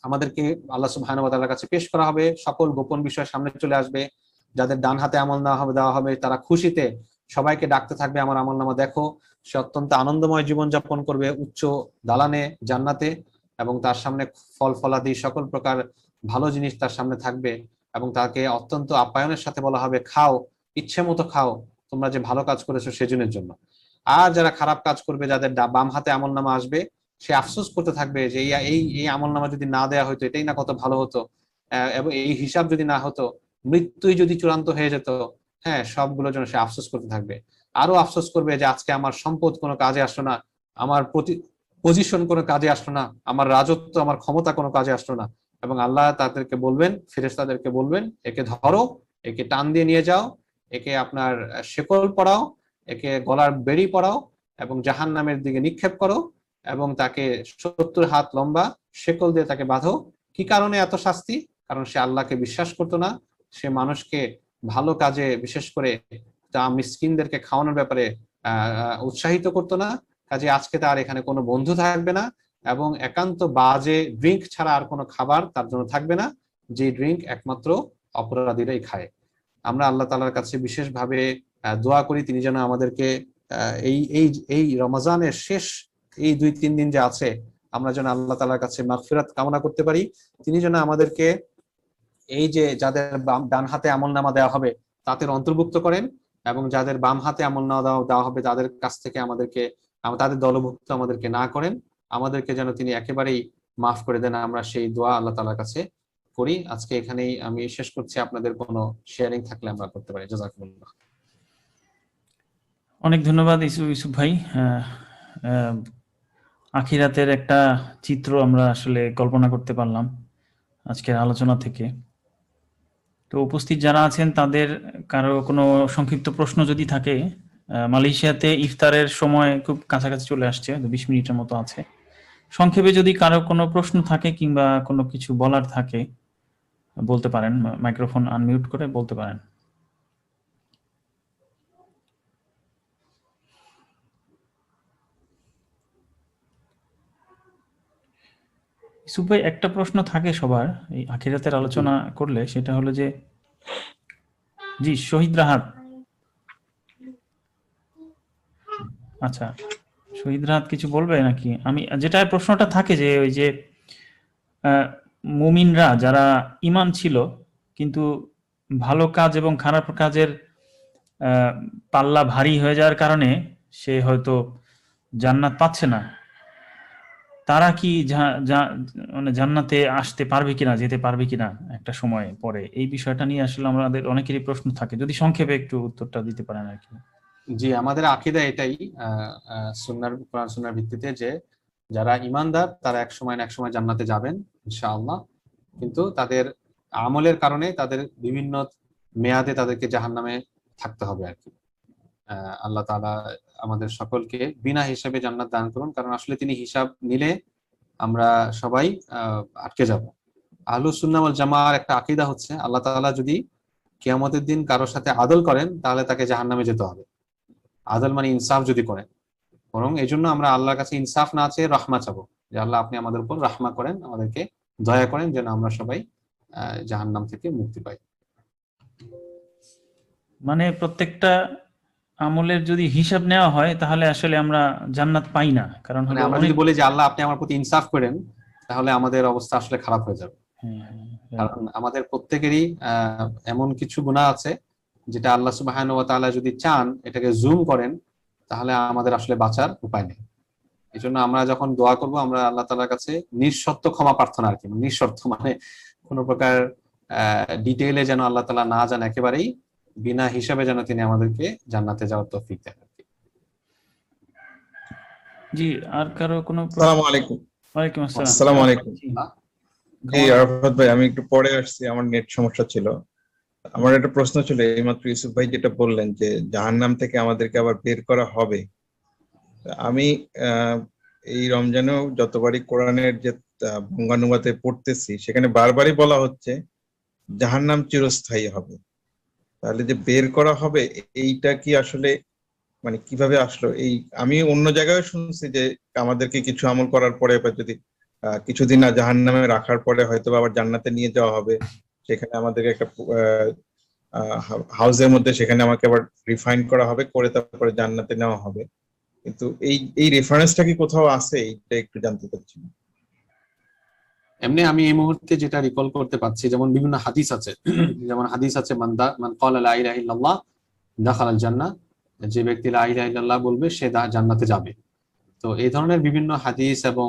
Speaker 2: আমাদেরকে আল্লাহ সুবহানাহু ওয়া তাআলার কাছে পেশ করা হবে, সকল গোপন বিষয় সামনে চলে আসবে। যাদের ডান হাতে আমল দেওয়া হবে তারা খুশিতে সবাইকে ডাকতে থাকবে, আমার আমলনামা দেখো। সে অত্যন্ত আনন্দময় জীবন যাপন করবে উচ্চ দালানে জান্নাতে, এবং তার সামনে ফল ফলাদি সকল প্রকার ভালো জিনিস তার সামনে থাকবে, এবং তাকে অত্যন্ত আপ্যায়নের সাথে বলা হবে খাও, ইচ্ছে মতো খাও, তোমরা যে ভালো কাজ করেছো সেজনের জন্য। আর যারা খারাপ কাজ করবে, যাদের বাম হাতে আমলনামা আসবে, সে আফসোস করতে থাকবে যে এই আমলনামা যদি না দেওয়া হতো, এটাই না কত ভালো হতো, এবং এই হিসাব যদি না হতো, মৃত্যুই যদি চূড়ান্ত হয়ে যেত, হ্যাঁ, সবগুলোর জন্য সে আফসোস করতে থাকবে। আরো আফসোস করবে যে আজকে আমার সম্পদ কোনো কাজে আসলো না, আমার পজিশন কোনো কাজে আসলো না, আমার রাজত্ব, আমার ক্ষমতা কোনো কাজে আসলো না। এবং আল্লাহ তাদেরকে বলবেন, ফেরেশতাদেরকে বলবেন, একে ধরো, একে টান দিয়ে নিয়ে যাও, একে আপনার শেকল পরাও, একে গলার বেড়ি পরাও এবং জাহান্নামের দিকে নিক্ষেপ করো, এবং তাকে 70 হাত লম্বা শেকল দিয়ে তাকে বাঁধো। কি কারণে এত শাস্তি? কারণ সে আল্লাহকে বিশ্বাস করতো না, সে মানুষকে ভালো কাজে, বিশেষ করে তা মিসকিনদেরকে খাওয়ানোর ব্যাপারে উৎসাহিত করতো না। কাজে আজকে তার এখানে কোনো বন্ধু থাকবে না, এবং একান্ত বাজে ড্রিঙ্ক ছাড়া আর কোনো খাবার তার জন্য থাকবে না, যে ড্রিঙ্ক একমাত্র অপরাধীরাই খায়। আমরা আল্লাহ তাআলার কাছে বিশেষভাবে দোয়া করি, তিনি যেন আমাদেরকে এই এই এই রমজানের শেষ এই 2-3 দিন যে আছে, আমরা যেন আল্লাহ তাআলার কাছে মাগফিরাত কামনা করতে পারি। তিনি যেন আমাদেরকে এই যে যাদের ডান হাতে আমলনামা দেওয়া হবে তাদের অন্তর্ভুক্ত করেন, এবং যাদের বাম হাতে আমলনামা দেওয়া হবে তাদের কাছ থেকে আমাদেরকে, তাদের দলভুক্ত আমাদেরকে না করেন, আমাদেরকে যেন তিনি একেবারেই মাফ করে দেন। আমরা সেই দোয়া আল্লাহ তাআলার কাছে করি। আজকে এখানেই আমি শেষ করছি, আপনাদের কোনো শেয়ারিং থাকলে আমরা করতে পারি। জাযাকুমুল্লাহ।
Speaker 1: অনেক ধন্যবাদ ইউসুফ ভাই। আখিরাতের একটা চিত্র আমরা আসলে কল্পনা করতে পারলাম আজকের আলোচনা থেকে। তো উপস্থিত যারা আছেন তাদের কারো কোনো সংক্ষিপ্ত প্রশ্ন যদি থাকে, মালয়েশিয়াতে ইফতারের সময় খুব কাছাকাছি চলে আসছে, 20 মিনিটের মতো আছে। সংক্ষেপে যদি কারো কোনো প্রশ্ন থাকে কিংবা কোনো কিছু বলার থাকে বলতে পারেন, মাইক্রোফোন আনমিউট করে বলতে পারেন। ইউসুফ ভাই, একটা প্রশ্ন থাকে সবার এই আখিরাতের আলোচনা করলে, সেটা হলো যে, জি শহীদ রাহাত, আচ্ছা শহীদ রাহাত কিছু বলবে নাকি? আমি যেটা প্রশ্নটা থাকে যে ওই যে মুমিনরা যারা ঈমান ছিল কিন্তু ভালো কাজ এবং খারাপ কাজের পাল্লা ভারী হয়ে যাওয়ার কারণে সে হয়তো জান্নাত পাচ্ছে না, তারা কি মানে জান্নাতে আসতে পারবে কিনা, যেতে পারবে কিনা একটা সময় পরে, এই বিষয়টা নিয়ে আসলে আমাদের অনেকেরই প্রশ্ন থাকে, যদি সংক্ষেপে একটু উত্তরটা দিতে পারেন আর কি।
Speaker 2: জি, আমাদের আকীদা এটাই, কোরআন সুন্নাহর ভিত্তিতে, যে যারা ঈমানদার তারা এক সময় না এক সময় জান্নাতে যাবেন ইনশাআল্লাহ, কিন্তু তাদের আমলের কারণে তাদের বিভিন্ন মেয়াদে তাদেরকে জাহান্নামে থাকতে হবে আর কি। আল্লাহ তাআলা আমাদের সকলকে বিনা হিসাবে জান্নাত দান করুন, কারণ আসলে তিনি হিসাব নিলে আমরা সবাই আটকে যাব। আহলুস সুন্নাহ ওয়াল জামাআর একটা আকীদা হচ্ছে, আল্লাহ তাআলা যদি কিয়ামতের দিন কারোর সাথে আদল করেন তাহলে তাকে জাহান্নামে যেতে হবে। আদল মানে ইনসাফ যদি করেন, বরং এই জন্য আমরা আল্লাহর কাছে ইনসাফ না চেয়ে রাহমা চাবো, যে আল্লাহ আপনি আমাদের উপর রাহমা করেন, আমাদেরকে দয়া করেন, যেন আমরা সবাই জাহান্নাম থেকে মুক্তি পাই।
Speaker 1: মানে প্রত্যেকটা আমলের যদি হিসাব নেওয়া হয় তাহলে আসলে আমরা জান্নাত পাই না, কারণ
Speaker 2: মানে
Speaker 1: হলো
Speaker 2: আমরা যদি বলি যে আল্লাহ আপনি আমার প্রতি ইনসাফ করেন, তাহলে আমাদের অবস্থা আসলে খারাপ হয়ে যাবে। কারণ আমাদের প্রত্যেকেরই এমন কিছু গুনাহ আছে যেটা আল্লাহ সুবহানাহু ওয়া তাআলা যদি চান এটাকে জুম করেন, তাহলে আমাদের আসলে বাঁচার উপায় নেই। এই জন্য আমরা যখন দোয়া করব, আমরা আল্লাহ তাআলার কাছে নিঃশর্ত ক্ষমা প্রার্থনা আর কি, নিঃশর্ত মানে কোনো প্রকার ডিটেইলে যেন আল্লাহ তাআলা না জান, একেবারেই বিনা হিসাবে যেন তিনি আমাদেরকে জান্নাতে যাওয়ার তৌফিক দেন।
Speaker 1: জি, আর কারো কোনো?
Speaker 3: আসসালামু আলাইকুম।
Speaker 1: ওয়ালাইকুম আসসালাম।
Speaker 3: আসসালামু আলাইকুম। জি আরাফাত ভাই, আমি একটু পরে আসছি, আমার নেট সমস্যা ছিল। আমার একটা প্রশ্ন ছিল, এইমাত্র ইউসুফ ভাই যেটা বললেন যে জাহান্নাম থেকে আমাদেরকে আবার বের করা হবে, আমি এই রমজানেও যতবারই কোরআনের যে বঙ্গানুবাদে পড়তেছি সেখানে বারবারই বলা হচ্ছে জাহান্নাম চিরস্থায়ী হবে। তাহলে যে বের করা হবে এইটা কি আসলে মানে কিভাবে আসলো? এই আমি অন্য জায়গায় শুনছি যে আমাদেরকে কিছু আমল করার পরে বা যদি কিছুদিন না জাহান্নামে রাখার পরে হয়তো আবার জান্নাতে নিয়ে যাওয়া হবে, সেখানে আমাদেরকে একটা হাউসের মধ্যে সেখানে আমাকে আবার রিফাইন করা হবে, করে তারপরে জান্নাতে নেওয়া হবে। কিন্তু এই রেফারেন্সটা কি কোথাও আছে? এইটা একটু জানতে চাচ্ছি।
Speaker 2: এমনি আমি এই মুহূর্তে যেটা রিকল করতে পারছি, যেমন বিভিন্ন হাদিস আছে, যেমন হাদিস আছে মান ক্বালা লা ইলাহা ইল্লাল্লাহ দাখালাল জান্নাহ, যে ব্যক্তি লা ইলাহা ইল্লাল্লাহ বলবে সে জান্নাতে যাবে। তো এই ধরনের বিভিন্ন হাদিস এবং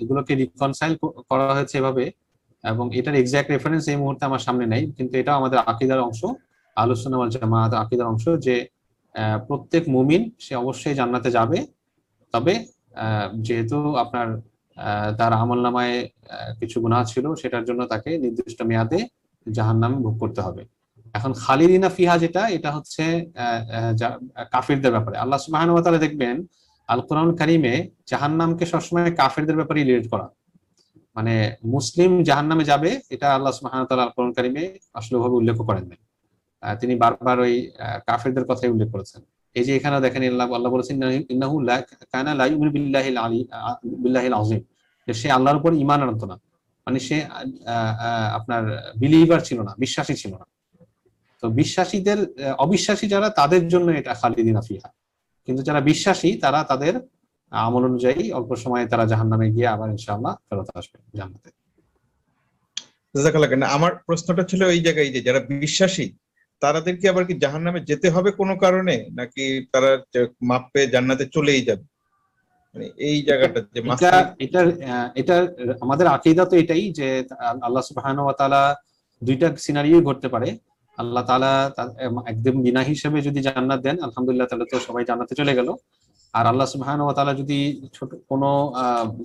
Speaker 2: এগুলোকে রিকনসাইল করা হয়েছে এভাবে, এবং এটার এক্সাক্ট রেফারেন্স এই মুহূর্তে আমার সামনে নেই, কিন্তু এটা আমাদের আকীদার অংশ, আহলুস সুন্নাহ ওয়াল জামাআত আকীদার অংশ, যে প্রত্যেক মুমিন সে অবশ্যই জান্নাতে যাবে। তবে যেহেতু আপনার তার আমলনামায় কিছু গুনাহ ছিল, সেটার জন্য তাকে নির্দিষ্ট মেয়াদে জাহান্নাম ভোগ করতে হবে। এখন খালিদিনা ফিহা যেটা, এটা হচ্ছে কাফিরদের ব্যাপারে। আল্লাহ সুবহানাহু ওয়া তাআলা দেখবেন আল কোরআন কারীমে জাহান্নামকে সবসময় কাফিরদের ব্যাপারে রিলেট করা, মানে মুসলিম জাহান্নামে যাবে এটা আল্লাহ সুবহানাহু ওয়া তাআলা আল কোরআন কারীমে আসলে ভাবে উল্লেখ করেন নাই। তিনি বারবার ওই কাফিরদের কথাই উল্লেখ করেছেন। এই যে এখানে দেখেন আল্লাহ বলেছেন ইন্নাহু লা কানা লা ইউমিনু বিল্লাহিল আযীম, যে সে আল্লাহর উপর ঈমান আনতো না, মানে সে আপনার বিলিভার ছিল না, বিশ্বাসী ছিল না। তো বিশ্বাসীদের, অবিশ্বাসী যারা, তাদের জন্য এটা খালিদিনা ফিহা, কিন্তু যারা বিশ্বাসী তারা তাদের আমল অনুযায়ী অল্প সময়ে তারা জাহান্নামে গিয়ে আবার ইনশাআল্লাহ ফেরত আসবে জান্নাতে।
Speaker 3: জাযাকাল্লাহ খাইর। আমার প্রশ্নটা ছিল এই জায়গায় যে যারা বিশ্বাসী তাদের কি আবার কি জাহান্নামে যেতে হবে কোনো কারণে, নাকি তারা মাপ পেয়ে জান্নাতে চলেই যাবে? মানে এই জায়গাটা যে
Speaker 2: এটা আমাদের আকীদা তো এটাই যে আল্লাহ সুবহানাহু ওয়া তাআলা দুইটা সিনারিও ঘটতে পারে। আল্লাহ তাআলা একদম বিনা হিসেবে যদি জান্নাত দেন, আলহামদুলিল্লাহ, তাহলে তো সবাই জান্নাতে চলে গেল। আর আল্লাহ সুবহানাহু ওয়া তাআলা যদি ছোট কোনো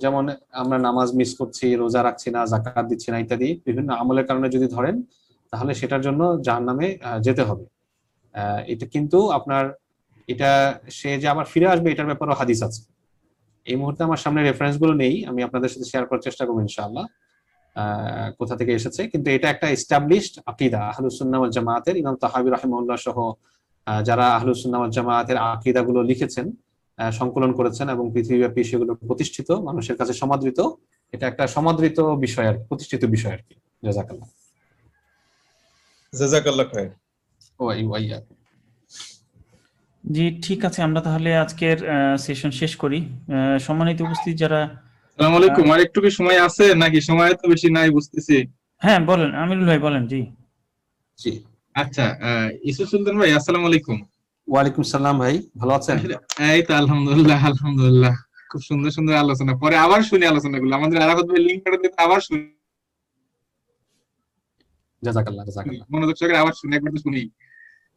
Speaker 2: যেমন আমরা নামাজ মিস করছি, রোজা রাখছি না, যাকাত দিচ্ছি না, ইত্যাদি বিভিন্ন আমলের কারণে যদি ধরেন, তাহলে সেটার জন্য জাহান্নামে যেতে হবে। এটা কিন্তু আপনার এটা সে যে আবার ফিরে আসবে এটার ব্যাপারেও হাদিস আছে। এই মুহূর্তে আমার সামনে রেফারেন্স গুলো নেই, আমি আপনাদের সাথে শেয়ার করার চেষ্টা করবো ইনশাআল্লাহ কোথা থেকে এসেছে, কিন্তু এটা একটা এস্টাবলিশড আকীদা আহলুস সুন্নাহ ওয়াল জামাআতের। ইমাম তাহাবী রাহিমাহুল্লাহ সহ যারা আহলুস সুন্নাহ ওয়াল জামাআতের আকীদা গুলো লিখেছেন, সংকলন করেছেন এবং পৃথিবীব্যাপী সেগুলো প্রতিষ্ঠিত, মানুষের কাছে সমাদৃত, এটা একটা সমাদৃত বিষয় আর প্রতিষ্ঠিত বিষয় আর কি। জাযাকাল্লাহ।
Speaker 3: জাযাকাল্লাহ খাইর।
Speaker 1: জি, ঠিক আছে, আমরা তাহলে আজকের সেশন শেষ করি। সম্মানিত উপস্থিত যারা,
Speaker 4: আসসালামু আলাইকুম। আর একটু কি সময় আছে নাকি? সময় তো বেশি নাই বুঝতেছি।
Speaker 1: হ্যাঁ বলেন আমিরুল ভাই, বলেন। জি
Speaker 2: জি,
Speaker 4: আচ্ছা, ইসু সুলতান ভাই, আসসালামু আলাইকুম।
Speaker 2: ওয়ালাইকুম সালাম ভাই, ভালো আছেন?
Speaker 4: আসলে এই তো আলহামদুলিল্লাহ, আলহামদুলিল্লাহ। খুব সুন্দর সুন্দর আলোচনা, পরে আবার শুনি আলোচনাগুলো। আমাদের আরাফাত ভাই লিংক করে দিতে, আবার শুনি,
Speaker 2: জাযাকাল্লাহ জাযাকাল্লাহ।
Speaker 4: মনোযোগ সহকারে আবার শুনি, একবার তো শুনি।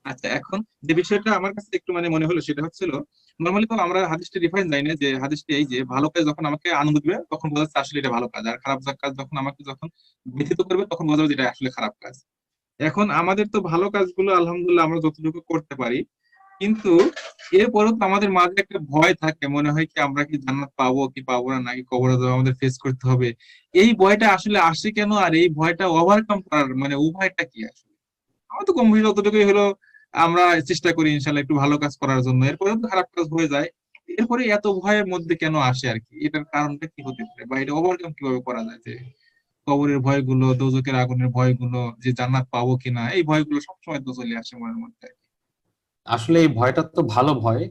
Speaker 4: আচ্ছা, এখন যে বিষয়টা আমার কাছে একটু মনে হলো সেটা হচ্ছিল, নর্মালি তো আমরা হাদিসটি রিফাইন জানি না, যে হাদিসটি এই যে ভালো কাজ যখন আমাকে আনন্দ দিবে তখন বোঝা যাচ্ছে আসলে এটা ভালো কাজ, আর খারাপ কাজ যখন আমাকে ব্যথিত করবে তখন বোঝা যাবে এটা আসলে খারাপ কাজ। এখন আমাদের তো ভালো কাজগুলো আলহামদুলিল্লাহ আমরা যতটুকু করতে পারি, কিন্তু এরপরেও তো আমাদের মাঝে একটা ভয় থাকে, মনে হয় কি আমরা কি জান্নাত পাবো কি পাবো না, নাকি কবরে যাবো, আমাদের ফেস করতে হবে। এই ভয়টা আসলে আসে কেন, আর এই ভয়টা ওভারকাম করার উপায়টা কি আসলে? আমার তো কম বেশি যতটুকুই হলো আমরা চেষ্টা করি ইনশাল্লাহ একটু ভালো কাজ করার জন্য, এরপরে তো খারাপ কাজ হয়ে যায়। এরপরে এত ভয়ের মধ্যে কেন আসে আর কি? এটার কারণটা কি হতে পারে, বা এটা ওভারকাম কিভাবে করা যায়? যে কবরের ভয়গুলো, দোজখের আগুনের ভয়গুলো, যে জান্নাত পাবো কিনা, এই ভয়গুলো সবসময় তো চলে আসে মনের মধ্যে।
Speaker 2: আসলে এই ভয়টা তো ভালো ভয়।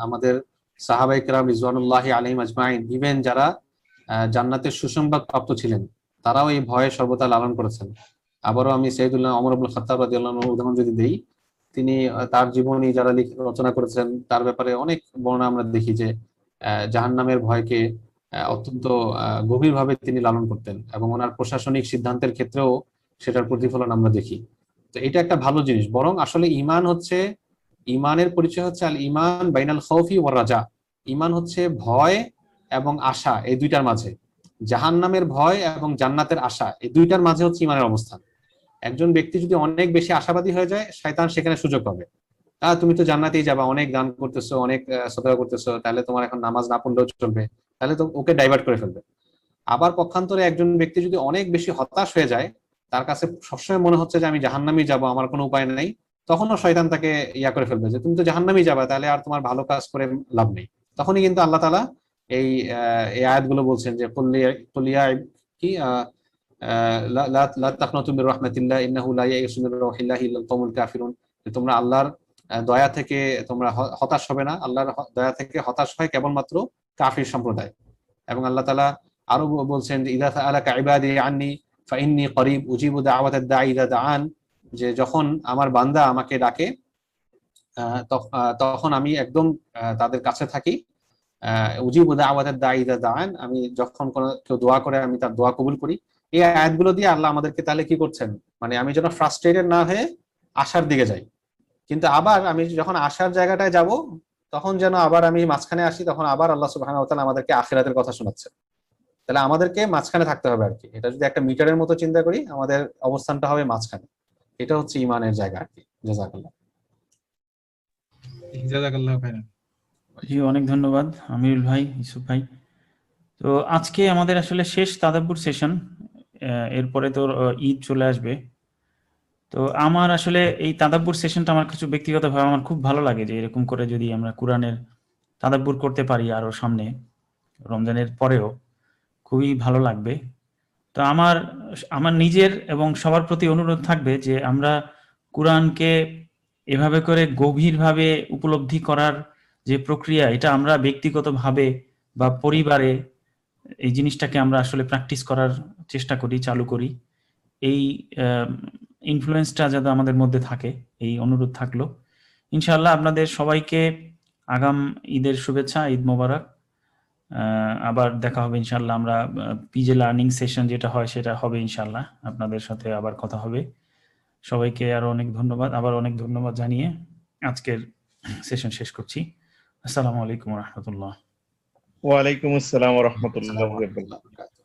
Speaker 2: আমাদের সাহাবায়ে কেরাম রিজওয়ানুল্লাহি আলাইহিম আজমাইন, ইভেন যারা জান্নাতের সুসংবাদ প্রাপ্ত ছিলেন, তারাও এই ভয়ে সর্বদা লালন করেছেন। আবারও আমি সাইয়েদুল্লাহ ওমর ইবনে খাত্তাব রাদিয়াল্লাহু আনহু উদাহরণ যদি দেই, তিনি তার জীবনী যারা রচনা করেছেন তার ব্যাপারে অনেক বর্ণনা আমরা দেখি যে জাহান্নামের ভয়কে অত্যন্ত গভীরভাবে তিনি লালন করতেন, এবং ওনার প্রশাসনিক সিদ্ধান্তের ক্ষেত্রেও সেটার প্রতিফলন আমরা দেখি। তো এটা একটা ভালো জিনিস। বরং আসলে ইমানের পরিচয় হচ্ছে আল ইমান বাইনাল খাউফি ওয়ার রাজা। ইমান হচ্ছে ভয় এবং আশা, এই দুইটার মাঝে। জাহান্নামের ভয় এবং জান্নাতের আশা, এই দুইটার মাঝে হচ্ছে ইমানের অবস্থান। একজন ব্যক্তি যদি অনেক বেশি আশাবাদী হয়ে যায়, শয়তান সেখানে সুযোগ পাবে। তুমি তো জান্নাতেই যাবা, অনেক দান করতেছো, অনেক সাদকা করতেছো, তাহলে তোমার এখন নামাজ না পড়লেও চলবে, তাহলে তো ওকে ডাইভার্ট করে ফেলবে। আবার পক্ষান্তরে একজন ব্যক্তি যদি অনেক বেশি হতাশ হয়ে যায়, তার কাছে সবসময় মনে হচ্ছে যে আমি জাহান্নামেই যাবো, আমার কোনো উপায় নেই, তখনও শয়তান তাকে ইয়া করে ফেলবে যে তুমি তো জাহান্নামেই যাবা, তাহলে আর তোমার ভালো কাজ করে লাভ নেই। তখনই কিন্তু আল্লাহ তাআলা এই আয়াতগুলো বলছেন যে কুলিয়া কি লা তাকনাতু মির রাহমাতিল্লাহ ইন্নাহু লা ইয়াইসু মির রাহিল্লাহি ইল্লাল কওমুল কাফিরুন। তোমরা আল্লাহর দয়া থেকে তোমরা হতাশ হবে না, আল্লাহর দয়া থেকে হতাশ হয় কেবলমাত্র কাফির সম্প্রদায়। এবং আল্লাহ তাআলা আরো বলছেন যে ইযা সাআলাকা ইবাদি আন্নী ফাইন্নী করিব উজিবু দাওয়াতাদ দাঈ ইযা দাআন, যে যখন আমার বান্দা আমাকে ডাকে তখন আমি একদম তাদের কাছে থাকি। উজিবু দাওয়াতাদ দাঈ ইযা দাআন, আমি যখন কোনো কেউ দোয়া করে আমি তার দোয়া কবুল করি। এই আয়াতগুলো দিয়ে আল্লাহ আমাদেরকে তাহলে কি করছেন, মানে আমি যেন ফ্রাস্ট্রেটেড না হয়ে আশার দিকে যাই, কিন্তু আবার আমি যখন আশার জায়গাটায় যাব তখন যেন আবার আমি মাঝখানে আসি, তখন আবার আল্লাহ সুবহানাহু ওয়া তাআলা আমাদেরকে আখিরাতের কথা শোনাচ্ছেন। তাহলে আমাদেরকে মাঝখানে থাকতে হবে আর কি। এটা যদি একটা মিটারের মতো চিন্তা করি, আমাদের অবস্থানটা হবে মাঝখানে। এটা হচ্ছে ইমানের জায়গা আর কি। জাযাকাল্লাহ।
Speaker 4: জাযাকাল্লাহু খাইরান।
Speaker 1: জি, অনেক ধন্যবাদ আমিরুল ভাই, ইউসুফ ভাই। তো আজকে আমাদের আসলে শেষ তাদাব্বুর সেশন, এরপরে তো ঈদ চলে আসবে। তো আমার আসলে এই তাদাব্বুর সেশনটা আমার কিছু ব্যক্তিগতভাবে আমার খুব ভালো লাগে, যে এরকম করে যদি আমরা কোরআনের তাদাব্বুর করতে পারি আরো সামনে রমজানের পরেও, খুবই ভালো লাগবে। তো আমার আমার নিজের এবং সবার প্রতি অনুরোধ থাকবে যে আমরা কোরআনকে এভাবে করে গভীরভাবে উপলব্ধি করার যে প্রক্রিয়া, এটা আমরা ব্যক্তিগতভাবে বা পরিবারে এই জিনিসটাকে আমরা আসলে প্র্যাকটিস করার চেষ্টা করি, চালু করি। এই ইনফ্লুয়েন্সটা যাতে আমাদের মধ্যে থাকে, এই অনুরোধ থাকলো। ইনশাআল্লাহ আপনাদের সবাইকে আগাম ঈদের শুভেচ্ছা, ঈদ মোবারক। আবার দেখা হবে ইনশাআল্লাহ। আমরা পিজে লার্নিং সেশন যেটা হয় সেটা হবে ইনশাআল্লাহ, আপনাদের সাথে আবার কথা হবে। সবাইকে আরো অনেক ধন্যবাদ, আবার অনেক ধন্যবাদ জানিয়ে আজকের সেশন শেষ করছি। আসসালামু আলাইকুম ওয়া রাহমাতুল্লাহ।
Speaker 3: ওয়ালাইকুম আসসালাম ওয়া
Speaker 2: আসসালামু
Speaker 3: রাহমাতুল্লাহি ওয়া
Speaker 2: আলাইকুম ওয়া
Speaker 3: বারাকাতুহু।
Speaker 2: রাহমাতুল্লাহ।